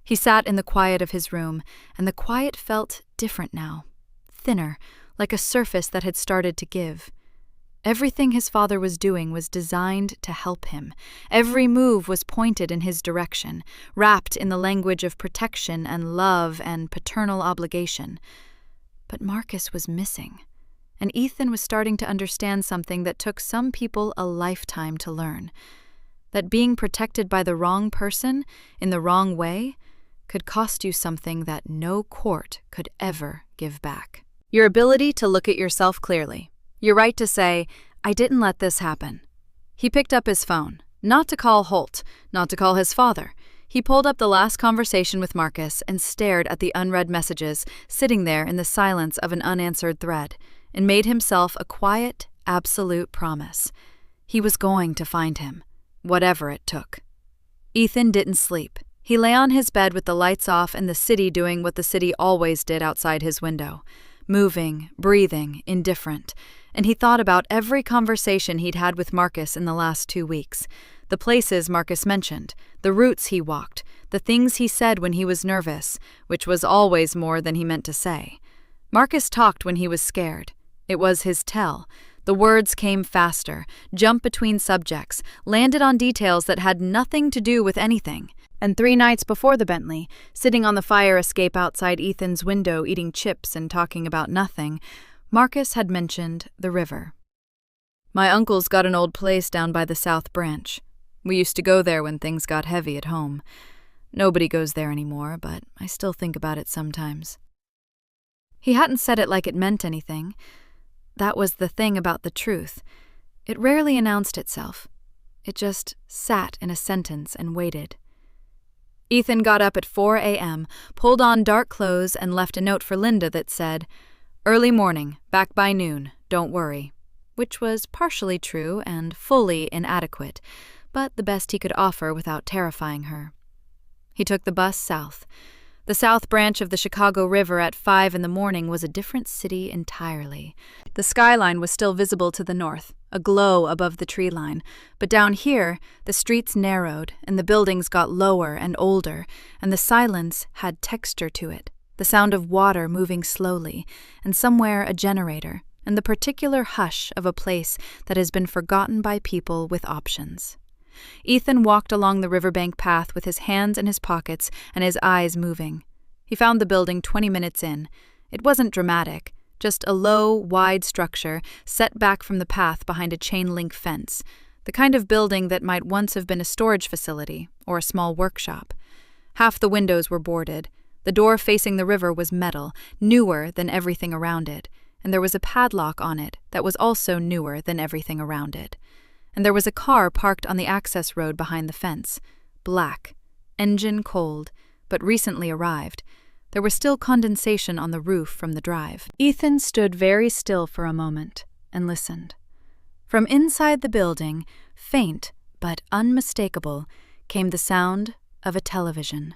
He sat in the quiet of his room, and the quiet felt different now, thinner, like a surface that had started to give. Everything his father was doing was designed to help him. Every move was pointed in his direction, wrapped in the language of protection and love and paternal obligation. But Marcus was missing, and Ethan was starting to understand something that took some people a lifetime to learn: that being protected by the wrong person in the wrong way could cost you something that no court could ever give back. Your ability to look at yourself clearly. Your right to say, "I didn't let this happen." He picked up his phone, not to call Holt, not to call his father. He pulled up the last conversation with Marcus and stared at the unread messages sitting there in the silence of an unanswered thread, and made himself a quiet, absolute promise. He was going to find him, whatever it took. Ethan didn't sleep. He lay on his bed with the lights off and the city doing what the city always did outside his window. Moving, breathing, indifferent, and he thought about every conversation he'd had with Marcus in the last 2 weeks, the places Marcus mentioned, the routes he walked, the things he said when he was nervous, which was always more than he meant to say. Marcus talked when he was scared. It was his tell. The words came faster, jumped between subjects, landed on details that had nothing to do with anything. And 3 nights before the Bentley, sitting on the fire escape outside Ethan's window eating chips and talking about nothing, Marcus had mentioned the river. "My uncle's got an old place down by the South Branch. We used to go there when things got heavy at home. Nobody goes there anymore, but I still think about it sometimes." He hadn't said it like it meant anything. That was the thing about the truth. It rarely announced itself. It just sat in a sentence and waited. Ethan got up at 4 a.m., pulled on dark clothes, and left a note for Linda that said, "Early morning, back by noon, don't worry," which was partially true and fully inadequate, but the best he could offer without terrifying her. He took the bus south. The South Branch of the Chicago River at 5 in the morning was a different city entirely. The skyline was still visible to the north, aglow above the tree line, but down here the streets narrowed and the buildings got lower and older, and the silence had texture to it, the sound of water moving slowly, and somewhere a generator, and the particular hush of a place that has been forgotten by people with options. Ethan walked along the riverbank path with his hands in his pockets and his eyes moving. He found the building 20 minutes in. It wasn't dramatic, just a low, wide structure set back from the path behind a chain-link fence, the kind of building that might once have been a storage facility or a small workshop. Half the windows were boarded. The door facing the river was metal, newer than everything around it, and there was a padlock on it that was also newer than everything around it. And there was a car parked on the access road behind the fence, black, engine cold, but recently arrived. There was still condensation on the roof from the drive. Ethan stood very still for a moment and listened. From inside the building, faint but unmistakable, came the sound of a television.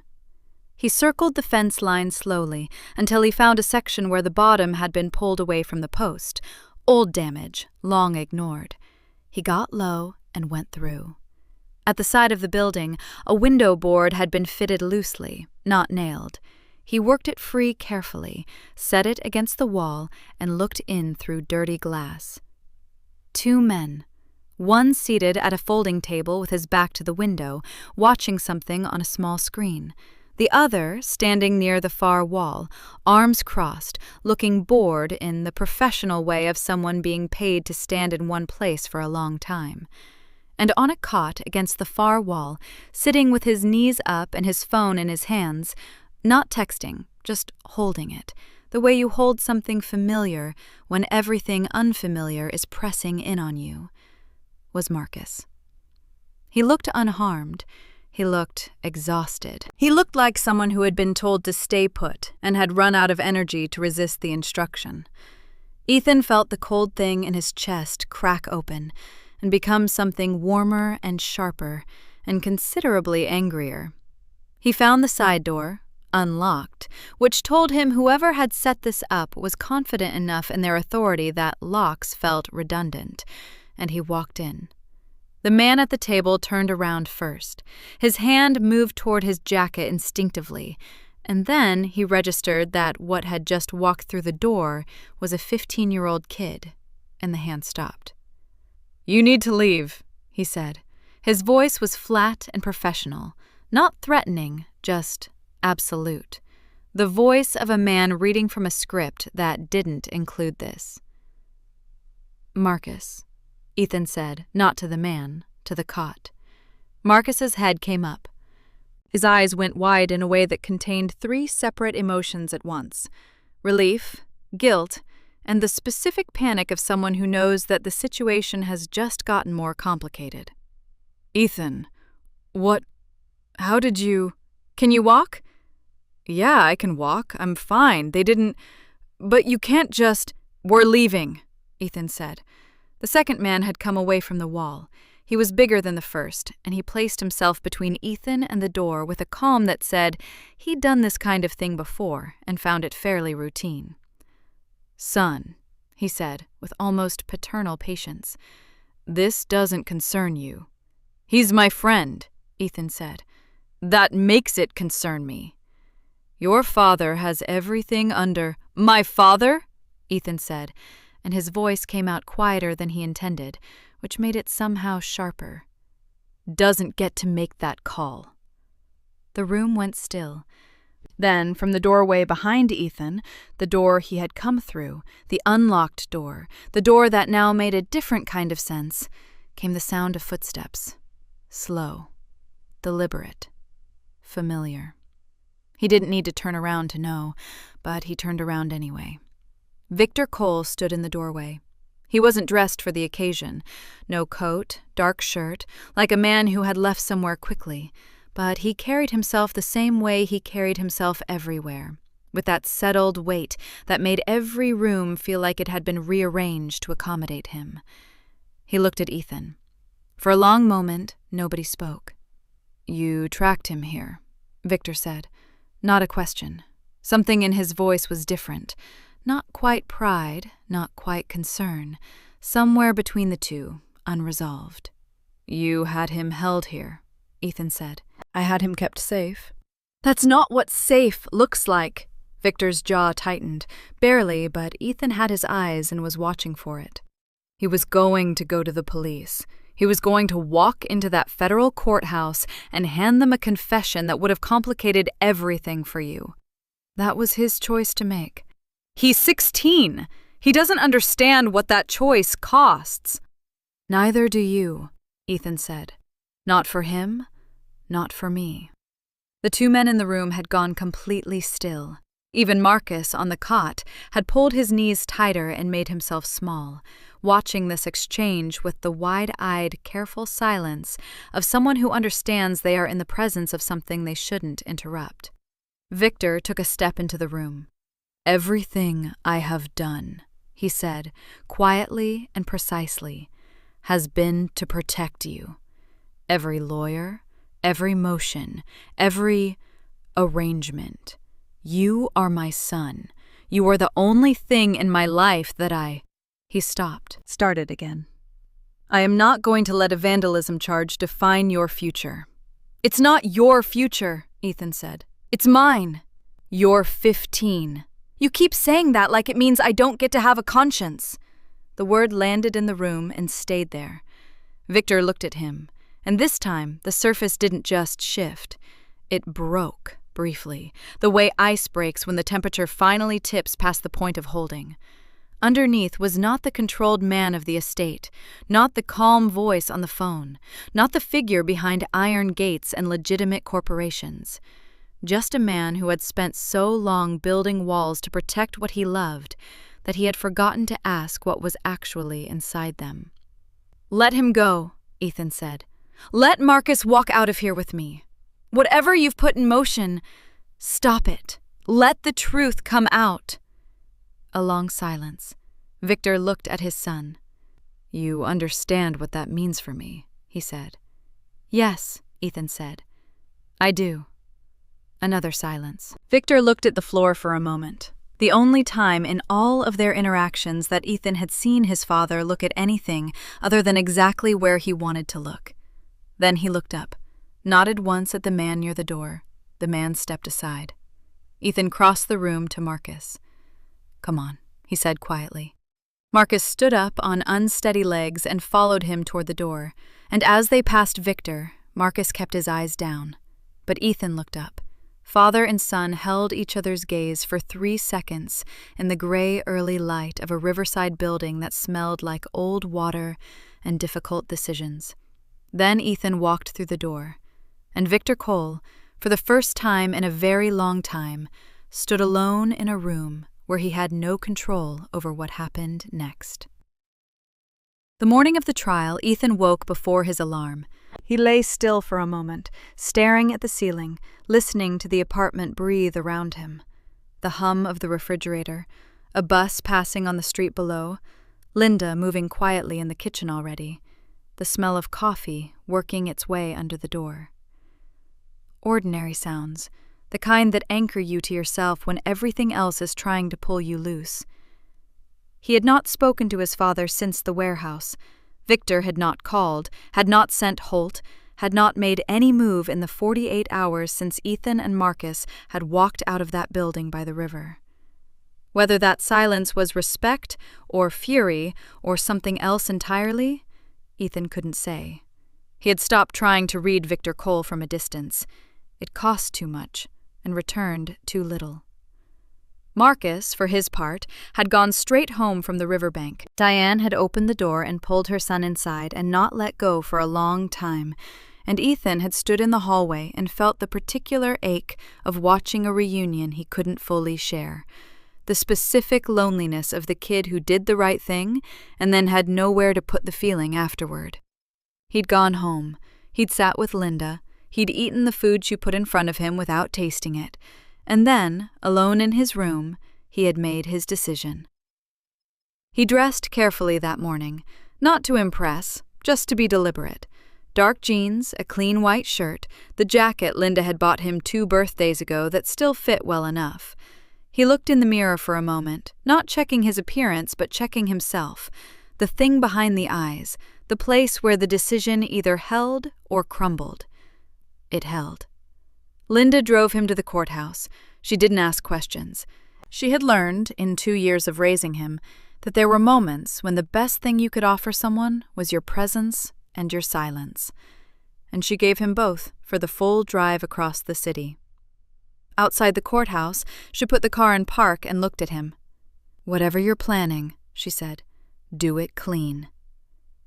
He circled the fence line slowly until he found a section where the bottom had been pulled away from the post, old damage, long ignored. He got low and went through. At the side of the building, a window board had been fitted loosely, not nailed. He worked it free carefully, set it against the wall, and looked in through dirty glass. 2 men, one seated at a folding table with his back to the window, watching something on a small screen. The other standing near the far wall, arms crossed, looking bored in the professional way of someone being paid to stand in one place for a long time. And on a cot against the far wall, sitting with his knees up and his phone in his hands, not texting, just holding it, the way you hold something familiar when everything unfamiliar is pressing in on you, was Marcus. He looked unharmed. He looked exhausted. He looked like someone who had been told to stay put and had run out of energy to resist the instruction. Ethan felt the cold thing in his chest crack open and become something warmer and sharper and considerably angrier. He found the side door, unlocked, which told him whoever had set this up was confident enough in their authority that locks felt redundant, and he walked in. The man at the table turned around first. His hand moved toward his jacket instinctively, and then he registered that what had just walked through the door was a 15-year-old kid, and the hand stopped. "You need to leave," he said. His voice was flat and professional, not threatening, just absolute. The voice of a man reading from a script that didn't include this. "Marcus," Ethan said, not to the man, to the cot. Marcus's head came up. His eyes went wide in a way that contained 3 separate emotions at once: relief, guilt, and the specific panic of someone who knows that the situation has just gotten more complicated. "Ethan, how did you— Can you walk?" "Yeah, I can walk. I'm fine. They didn't— But you can't just— We're leaving," Ethan said. The second man had come away from the wall. He was bigger than the first, and he placed himself between Ethan and the door with a calm that said he'd done this kind of thing before and found it fairly routine. "Son," he said, with almost paternal patience, "this doesn't concern you." "He's my friend," Ethan said. "That makes it concern me." "Your father has everything under—" "My father?" Ethan said, and his voice came out quieter than he intended, which made it somehow sharper. "Doesn't get to make that call." The room went still. Then, from the doorway behind Ethan, the door he had come through, the unlocked door, the door that now made a different kind of sense, came the sound of footsteps. Slow, deliberate, familiar. He didn't need to turn around to know, but he turned around anyway. Victor Cole stood in the doorway. He wasn't dressed for the occasion. No coat, dark shirt, like a man who had left somewhere quickly, but he carried himself the same way he carried himself everywhere, with that settled weight that made every room feel like it had been rearranged to accommodate him. He looked at Ethan. For a long moment, nobody spoke. "You tracked him here," Victor said. Not a question. Something in his voice was different. Not quite pride, not quite concern. Somewhere between the two, unresolved. "You had him held here," Ethan said. "I had him kept safe." "That's not what safe looks like." Victor's jaw tightened. Barely, but Ethan had his eyes and was watching for it. "He was going to go to the police. He was going to walk into that federal courthouse and hand them a confession that would have complicated everything for you. That was his choice to make. He's 16. He doesn't understand what that choice costs." "Neither do you," Ethan said. "Not for him, not for me." The 2 men in the room had gone completely still. Even Marcus, on the cot, had pulled his knees tighter and made himself small, watching this exchange with the wide-eyed, careful silence of someone who understands they are in the presence of something they shouldn't interrupt. Victor took a step into the room. "Everything I have done," he said, quietly and precisely, "has been to protect you. Every lawyer, every motion, every arrangement. You are my son. You are the only thing in my life that I—" He stopped, started again. "I am not going to let a vandalism charge define your future." "It's not your future," Ethan said. "It's mine." "You're 15. You keep saying that like it means I don't get to have a conscience." The word landed in the room and stayed there. Victor looked at him, and this time the surface didn't just shift. It broke, briefly, the way ice breaks when the temperature finally tips past the point of holding. Underneath was not the controlled man of the estate, not the calm voice on the phone, not the figure behind iron gates and legitimate corporations. Just a man who had spent so long building walls to protect what he loved that he had forgotten to ask what was actually inside them. "Let him go," Ethan said. "Let Marcus walk out of here with me. Whatever you've put in motion, stop it. Let the truth come out." A long silence. Victor looked at his son. "You understand what that means for me," he said. "Yes," Ethan said. "I do." Another silence. Victor looked at the floor for a moment. The only time in all of their interactions that Ethan had seen his father look at anything other than exactly where he wanted to look. Then he looked up, nodded once at the man near the door. The man stepped aside. Ethan crossed the room to Marcus. "Come on," he said quietly. Marcus stood up on unsteady legs and followed him toward the door, and as they passed Victor, Marcus kept his eyes down. But Ethan looked up. Father and son held each other's gaze for 3 seconds in the gray early light of a riverside building that smelled like old water and difficult decisions. Then Ethan walked through the door, and Victor Cole, for the first time in a very long time, stood alone in a room where he had no control over what happened next. The morning of the trial, Ethan woke before his alarm. He lay still for a moment, staring at the ceiling, listening to the apartment breathe around him. The hum of the refrigerator, a bus passing on the street below, Linda moving quietly in the kitchen already, the smell of coffee working its way under the door. Ordinary sounds, the kind that anchor you to yourself when everything else is trying to pull you loose. He had not spoken to his father since the warehouse. Victor had not called, had not sent Holt, had not made any move in the 48 hours since Ethan and Marcus had walked out of that building by the river. Whether that silence was respect or fury or something else entirely, Ethan couldn't say. He had stopped trying to read Victor Cole from a distance. It cost too much and returned too little. Marcus, for his part, had gone straight home from the riverbank. Diane had opened the door and pulled her son inside and not let go for a long time, and Ethan had stood in the hallway and felt the particular ache of watching a reunion he couldn't fully share. The specific loneliness of the kid who did the right thing and then had nowhere to put the feeling afterward. He'd gone home. He'd sat with Linda. He'd eaten the food she put in front of him without tasting it. And then, alone in his room, he had made his decision. He dressed carefully that morning, not to impress, just to be deliberate. Dark jeans, a clean white shirt, the jacket Linda had bought him 2 birthdays ago that still fit well enough. He looked in the mirror for a moment, not checking his appearance but checking himself, the thing behind the eyes, the place where the decision either held or crumbled. It held. Linda drove him to the courthouse. She didn't ask questions. She had learned, in 2 years of raising him, that there were moments when the best thing you could offer someone was your presence and your silence. And she gave him both for the full drive across the city. Outside the courthouse, she put the car in park and looked at him. "Whatever you're planning," she said, "do it clean."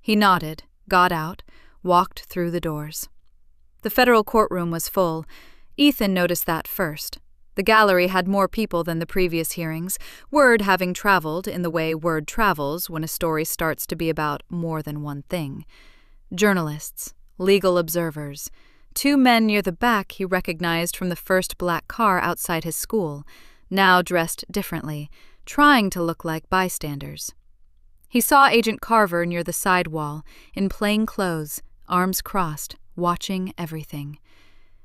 He nodded, got out, walked through the doors. The federal courtroom was full. Ethan noticed that first. The gallery had more people than the previous hearings, word having traveled in the way word travels when a story starts to be about more than one thing. Journalists, legal observers, 2 men near the back he recognized from the first black car outside his school, now dressed differently, trying to look like bystanders. He saw Agent Carver near the side wall, in plain clothes, arms crossed, watching everything.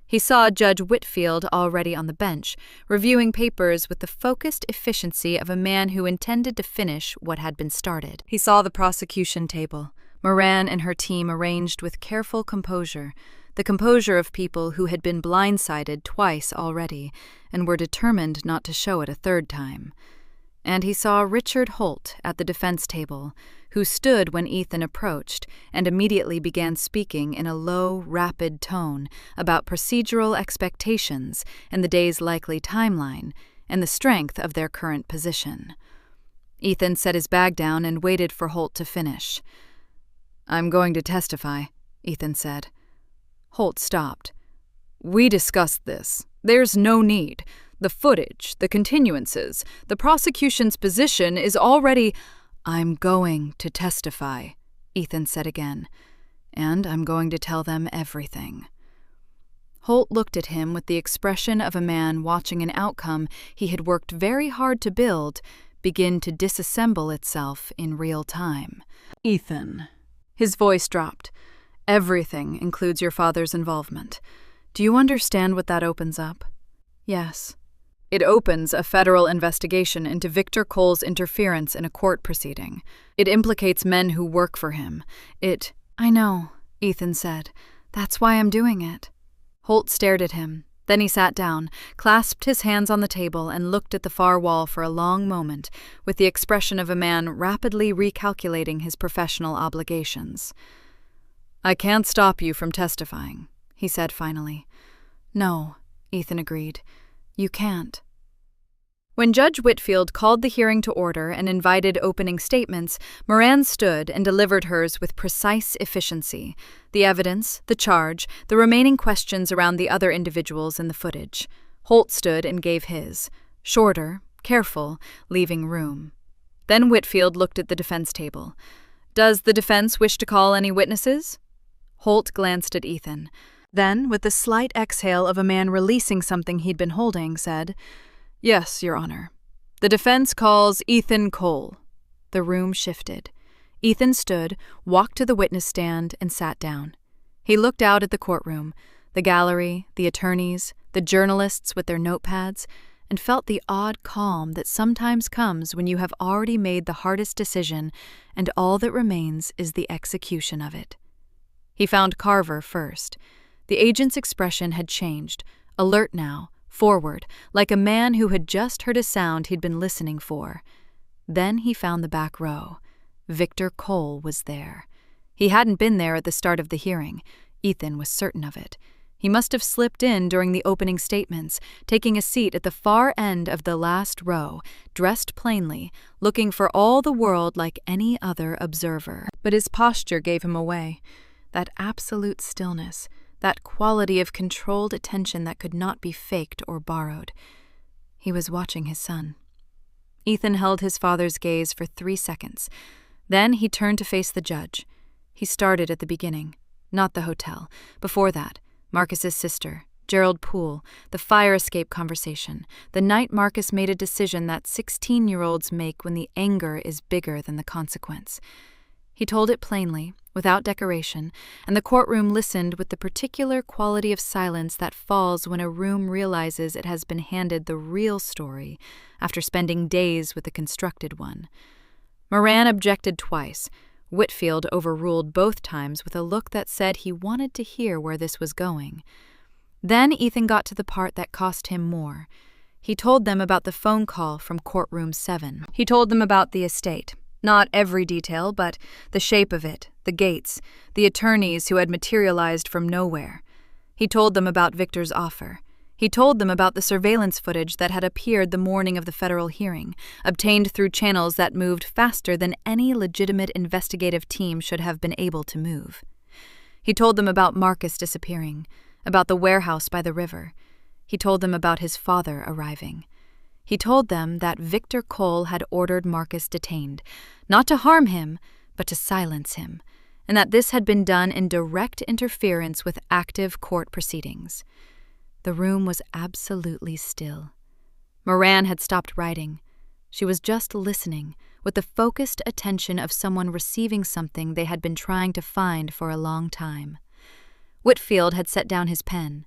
He saw Judge Whitfield already on the bench, reviewing papers with the focused efficiency of a man who intended to finish what had been started. He saw the prosecution table, Moran and her team arranged with careful composure, the composure of people who had been blindsided twice already and were determined not to show it a 3rd time. And he saw Richard Holt at the defense table, who stood when Ethan approached and immediately began speaking in a low, rapid tone about procedural expectations and the day's likely timeline and the strength of their current position. Ethan set his bag down and waited for Holt to finish. "I'm going to testify," Ethan said. Holt stopped. "We discussed this. There's no need. The footage, the continuances, the prosecution's position is already—" "I'm going to testify," Ethan said again, "and I'm going to tell them everything." Holt looked at him with the expression of a man watching an outcome he had worked very hard to build begin to disassemble itself in real time. "Ethan." His voice dropped. "Everything includes your father's involvement. Do you understand what that opens up? Yes. It opens a federal investigation into Victor Cole's interference in a court proceeding. It implicates men who work for him. I know, Ethan said. That's why I'm doing it. Holt stared at him. Then he sat down, clasped his hands on the table, and looked at the far wall for a long moment, with the expression of a man rapidly recalculating his professional obligations. I can't stop you from testifying, he said finally. No, Ethan agreed. You can't. When Judge Whitfield called the hearing to order and invited opening statements, Moran stood and delivered hers with precise efficiency. The evidence, the charge, the remaining questions around the other individuals in the footage. Holt stood and gave his. Shorter, careful, leaving room. Then Whitfield looked at the defense table. Does the defense wish to call any witnesses? Holt glanced at Ethan. Then, with the slight exhale of a man releasing something he'd been holding, said, Yes, Your Honor. The defense calls Ethan Cole. The room shifted. Ethan stood, walked to the witness stand, and sat down. He looked out at the courtroom, the gallery, the attorneys, the journalists with their notepads, and felt the odd calm that sometimes comes when you have already made the hardest decision and all that remains is the execution of it. He found Carver first. The agent's expression had changed, alert now, forward, like a man who had just heard a sound he'd been listening for. Then he found the back row. Victor Cole was there. He hadn't been there at the start of the hearing. Ethan was certain of it. He must have slipped in during the opening statements, taking a seat at the far end of the last row, dressed plainly, looking for all the world like any other observer. But his posture gave him away. That absolute stillness, that quality of controlled attention that could not be faked or borrowed. He was watching his son. Ethan held his father's gaze for 3 seconds. Then he turned to face the judge. He started at the beginning, not the hotel. Before that, Marcus's sister, Gerald Poole, the fire escape conversation, the night Marcus made a decision that 16-year-olds make when the anger is bigger than the consequence. He told it plainly, without decoration, and the courtroom listened with the particular quality of silence that falls when a room realizes it has been handed the real story after spending days with the constructed one. Moran objected twice. Whitfield overruled both times with a look that said he wanted to hear where this was going. Then Ethan got to the part that cost him more. He told them about the phone call from courtroom 7. He told them about the estate. Not every detail, but the shape of it, the gates, the attorneys who had materialized from nowhere. He told them about Victor's offer. He told them about the surveillance footage that had appeared the morning of the federal hearing, obtained through channels that moved faster than any legitimate investigative team should have been able to move. He told them about Marcus disappearing, about the warehouse by the river. He told them about his father arriving. He told them that Victor Cole had ordered Marcus detained, not to harm him, but to silence him, and that this had been done in direct interference with active court proceedings. The room was absolutely still. Moran had stopped writing. She was just listening, with the focused attention of someone receiving something they had been trying to find for a long time. Whitfield had set down his pen.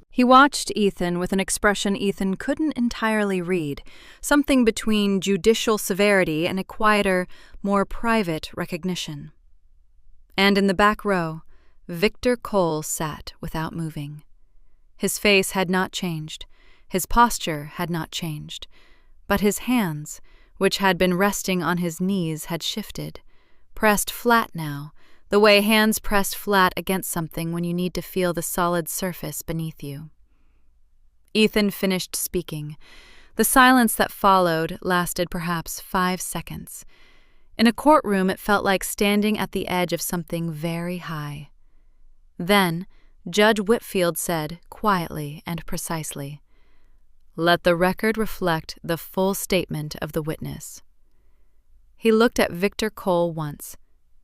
He watched Ethan with an expression Ethan couldn't entirely read, something between judicial severity and a quieter, more private recognition. And in the back row, Victor Cole sat without moving. His face had not changed, his posture had not changed, but his hands, which had been resting on his knees, had shifted, pressed flat now, the way hands press flat against something when you need to feel the solid surface beneath you. Ethan finished speaking. The silence that followed lasted perhaps 5 seconds. In a courtroom, it felt like standing at the edge of something very high. Then, Judge Whitfield said, quietly and precisely, "Let the record reflect the full statement of the witness." He looked at Victor Cole once,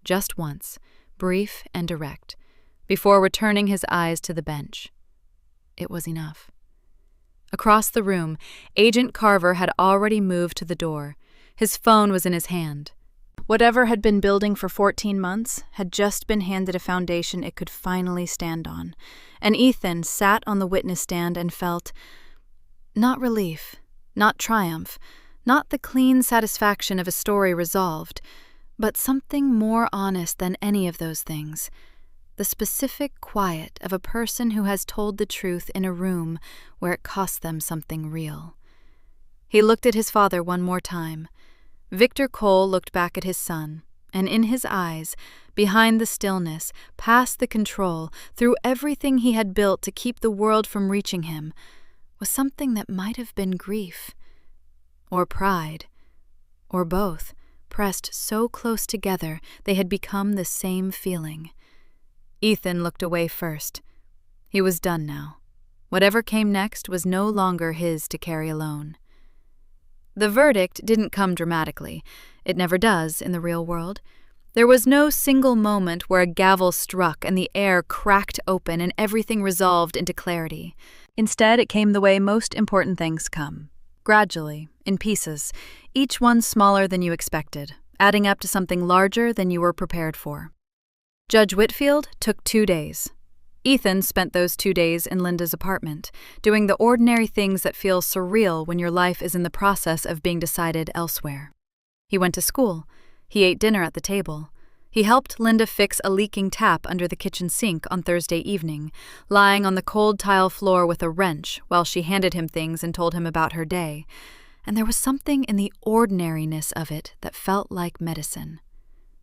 just once, brief and direct, before returning his eyes to the bench. It was enough. Across the room, Agent Carver had already moved to the door. His phone was in his hand. Whatever had been building for 14 months had just been handed a foundation it could finally stand on, and Ethan sat on the witness stand and felt, Not relief, not triumph, not the clean satisfaction of a story resolved, but something more honest than any of those things. The specific quiet of a person who has told the truth in a room where it cost them something real. He looked at his father one more time. Victor Cole looked back at his son, and in his eyes, behind the stillness, past the control, through everything he had built to keep the world from reaching him, was something that might have been grief, or pride, or both, pressed so close together they had become the same feeling. Ethan looked away first. He was done now. Whatever came next was no longer his to carry alone. The verdict didn't come dramatically. It never does in the real world. There was no single moment where a gavel struck and the air cracked open and everything resolved into clarity. Instead, it came the way most important things come. Gradually, in pieces, each one smaller than you expected, adding up to something larger than you were prepared for. Judge Whitfield took 2 days. Ethan spent those 2 days in Linda's apartment, doing the ordinary things that feel surreal when your life is in the process of being decided elsewhere. He went to school. He ate dinner at the table. He helped Linda fix a leaking tap under the kitchen sink on Thursday evening, lying on the cold tile floor with a wrench while she handed him things and told him about her day. And there was something in the ordinariness of it that felt like medicine.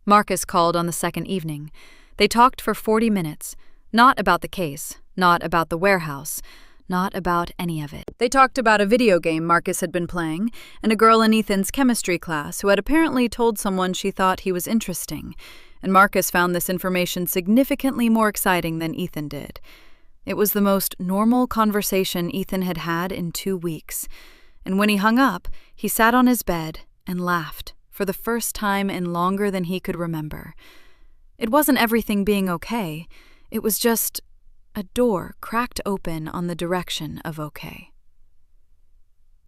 Marcus called on the second evening. They talked for 40 minutes, not about the case, not about the warehouse, not about any of it. They talked about a video game Marcus had been playing, and a girl in Ethan's chemistry class who had apparently told someone she thought he was interesting, and Marcus found this information significantly more exciting than Ethan did. It was the most normal conversation Ethan had had in 2 weeks, and when he hung up, he sat on his bed and laughed for the first time in longer than he could remember. It wasn't everything being okay, it was just a door cracked open on the direction of okay.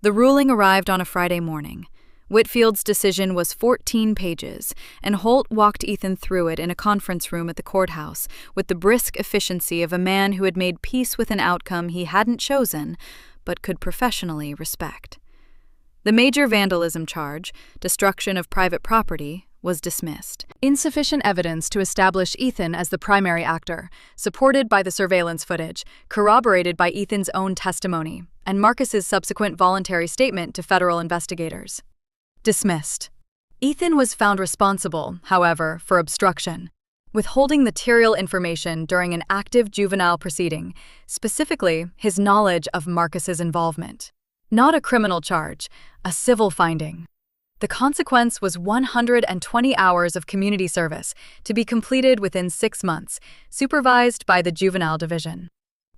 The ruling arrived on a Friday morning. Whitfield's decision was 14 pages, and Holt walked Ethan through it in a conference room at the courthouse with the brisk efficiency of a man who had made peace with an outcome he hadn't chosen, but could professionally respect. The major vandalism charge, destruction of private property, was dismissed. Insufficient evidence to establish Ethan as the primary actor, supported by the surveillance footage, corroborated by Ethan's own testimony, and Marcus's subsequent voluntary statement to federal investigators. Dismissed. Ethan was found responsible, however, for obstruction, withholding material information during an active juvenile proceeding, specifically his knowledge of Marcus's involvement. Not a criminal charge, a civil finding. The consequence was 120 hours of community service to be completed within 6 months, supervised by the Juvenile Division.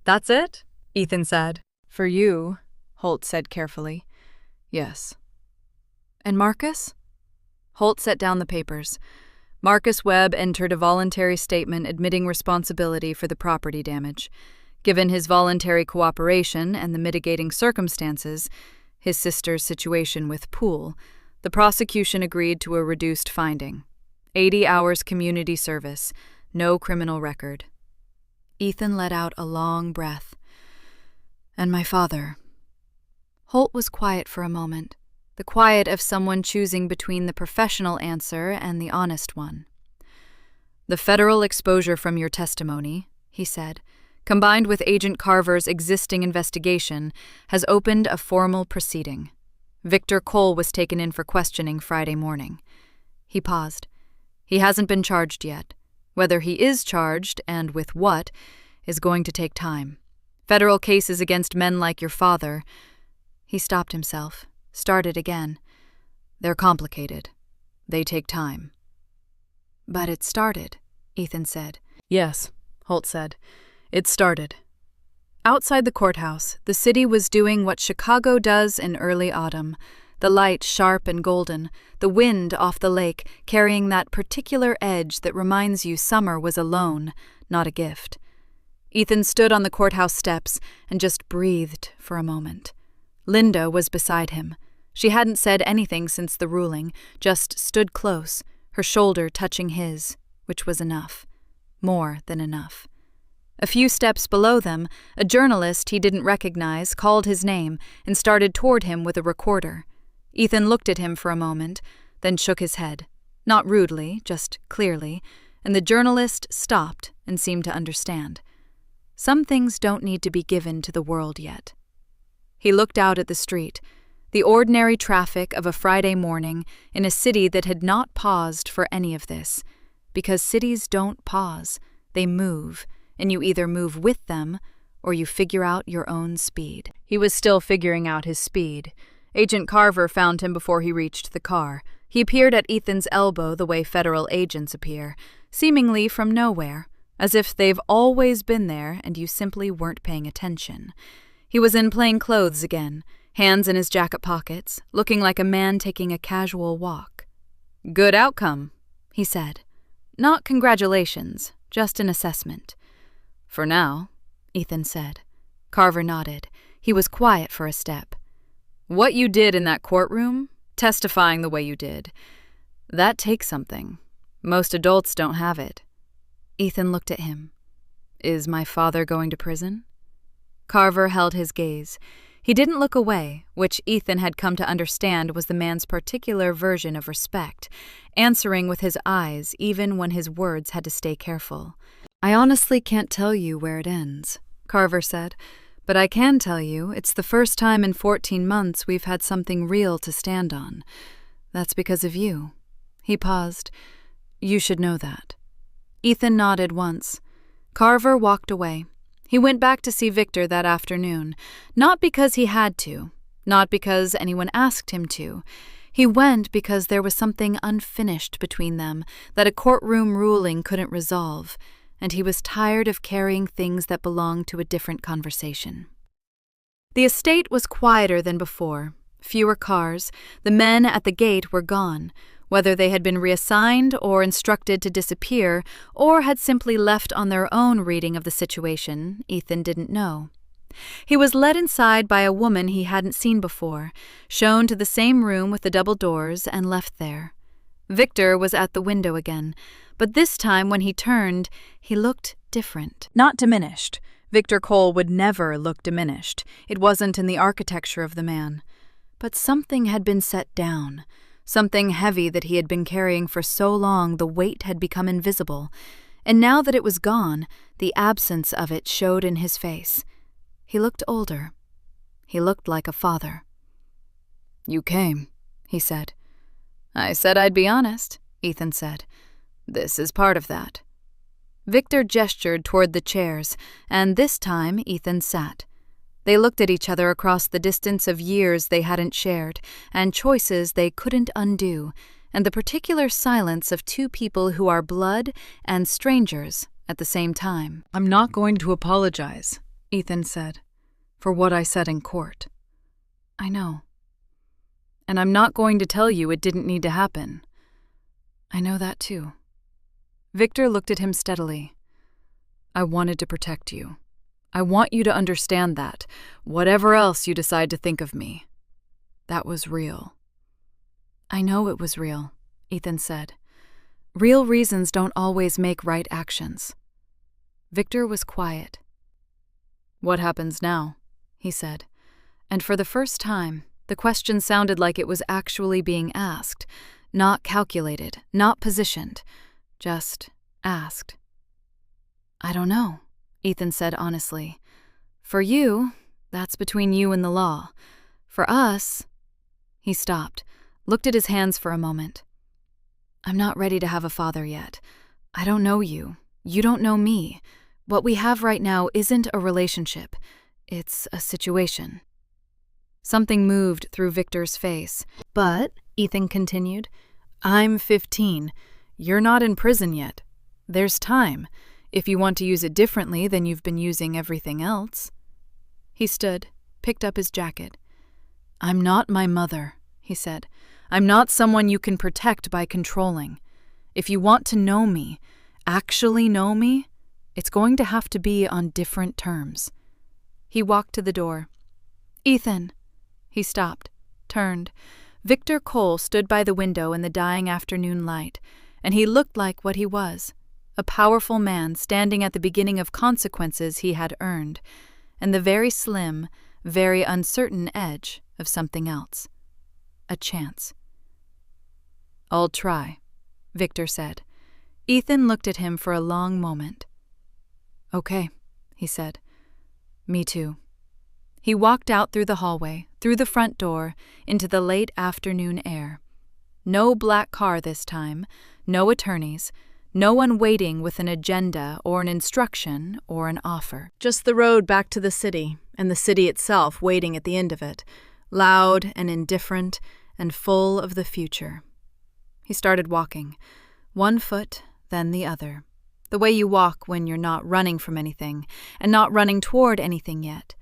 "That's it?" Ethan said. "For you," Holt said carefully. "Yes." "And Marcus?" Holt set down the papers. Marcus Webb entered a voluntary statement admitting responsibility for the property damage. Given his voluntary cooperation and the mitigating circumstances, his sister's situation with Poole, the prosecution agreed to a reduced finding. 80 hours community service, no criminal record. Ethan let out a long breath. "And my father." Holt was quiet for a moment, the quiet of someone choosing between the professional answer and the honest one. "The federal exposure from your testimony," he said, "combined with Agent Carver's existing investigation, has opened a formal proceeding. Victor Cole was taken in for questioning Friday morning." He paused. "He hasn't been charged yet. Whether he is charged, and with what, is going to take time. Federal cases against men like your father—" He stopped himself, started again. "They're complicated. They take time." "But it started," Ethan said. "Yes," Holt said. "It started." Outside the courthouse, the city was doing what Chicago does in early autumn, the light sharp and golden, the wind off the lake carrying that particular edge that reminds you summer was a loan, not a gift. Ethan stood on the courthouse steps and just breathed for a moment. Linda was beside him. She hadn't said anything since the ruling, just stood close, her shoulder touching his, which was enough. More than enough. A few steps below them, a journalist he didn't recognize called his name and started toward him with a recorder. Ethan looked at him for a moment, then shook his head. Not rudely, just clearly, and the journalist stopped and seemed to understand. Some things don't need to be given to the world yet. He looked out at the street, the ordinary traffic of a Friday morning in a city that had not paused for any of this. Because cities don't pause, they move, and you either move with them or you figure out your own speed. He was still figuring out his speed. Agent Carver found him before he reached the car. He appeared at Ethan's elbow the way federal agents appear, seemingly from nowhere, as if they've always been there and you simply weren't paying attention. He was in plain clothes again, hands in his jacket pockets, looking like a man taking a casual walk. "Good outcome," he said. "Not congratulations, just an assessment." "For now," Ethan said. Carver nodded. He was quiet for a step. "What you did in that courtroom, testifying the way you did, that takes something. Most adults don't have it." Ethan looked at him. "Is my father going to prison?" Carver held his gaze. He didn't look away, which Ethan had come to understand was the man's particular version of respect, answering with his eyes even when his words had to stay careful. "I honestly can't tell you where it ends," Carver said, "but I can tell you it's the first time in 14 months we've had something real to stand on. That's because of you." He paused. "You should know that." Ethan nodded once. Carver walked away. He went back to see Victor that afternoon, not because he had to, not because anyone asked him to. He went because there was something unfinished between them that a courtroom ruling couldn't resolve, and he was tired of carrying things that belonged to a different conversation. The estate was quieter than before. Fewer cars. The men at the gate were gone. Whether they had been reassigned or instructed to disappear, or had simply left on their own reading of the situation, Ethan didn't know. He was led inside by a woman he hadn't seen before, shown to the same room with the double doors, and left there. Victor was at the window again, but this time when he turned, he looked different. Not diminished. Victor Cole would never look diminished. It wasn't in the architecture of the man. But something had been set down. Something heavy that he had been carrying for so long the weight had become invisible, and now that it was gone, the absence of it showed in his face. He looked older. He looked like a father. "You came," he said. "I said I'd be honest," Ethan said. "This is part of that." Victor gestured toward the chairs, and this time Ethan sat. They looked at each other across the distance of years they hadn't shared, and choices they couldn't undo, and the particular silence of two people who are blood and strangers at the same time. "I'm not going to apologize," Ethan said, "for what I said in court." "I know." "And I'm not going to tell you it didn't need to happen." "I know that too." Victor looked at him steadily. "I wanted to protect you. I want you to understand that, whatever else you decide to think of me. That was real." "I know it was real," Ethan said. "Real reasons don't always make right actions." Victor was quiet. "What happens now?" he said, and for the first time, the question sounded like it was actually being asked, not calculated, not positioned, just asked. "I don't know," Ethan said honestly. "For you, that's between you and the law. For us—" He stopped, looked at his hands for a moment. "I'm not ready to have a father yet. I don't know you. You don't know me. What we have right now isn't a relationship. It's a situation." Something moved through Victor's face. "But," Ethan continued, "I'm 15. You're not in prison yet. There's time, if you want to use it differently than you've been using everything else." He stood, picked up his jacket. "I'm not my mother," he said. "I'm not someone you can protect by controlling. If you want to know me, actually know me, it's going to have to be on different terms." He walked to the door. "Ethan." He stopped, turned. Victor Cole stood by the window in the dying afternoon light, and he looked like what he was, a powerful man standing at the beginning of consequences he had earned, and the very slim, very uncertain edge of something else. A chance. "I'll try," Victor said. Ethan looked at him for a long moment. "Okay," he said. "Me too." He walked out through the hallway, through the front door, into the late afternoon air. No black car this time, no attorneys, no one waiting with an agenda or an instruction or an offer. Just the road back to the city, and the city itself waiting at the end of it, loud and indifferent and full of the future. He started walking, one foot, then the other, the way you walk when you're not running from anything and not running toward anything yet,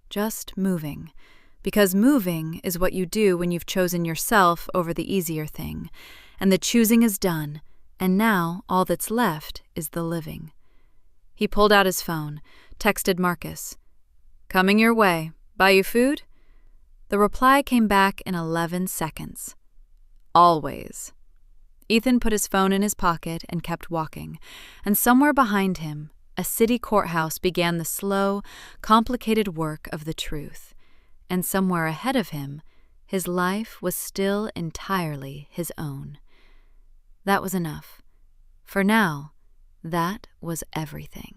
just moving, because moving is what you do when you've chosen yourself over the easier thing, and the choosing is done, and now all that's left is the living. He pulled out his phone, texted Marcus, "Coming your way. Buy you food?" The reply came back in 11 seconds. "Always." Ethan put his phone in his pocket and kept walking, and somewhere behind him, a city courthouse began the slow, complicated work of the truth, and somewhere ahead of him, his life was still entirely his own. That was enough. For now, that was everything.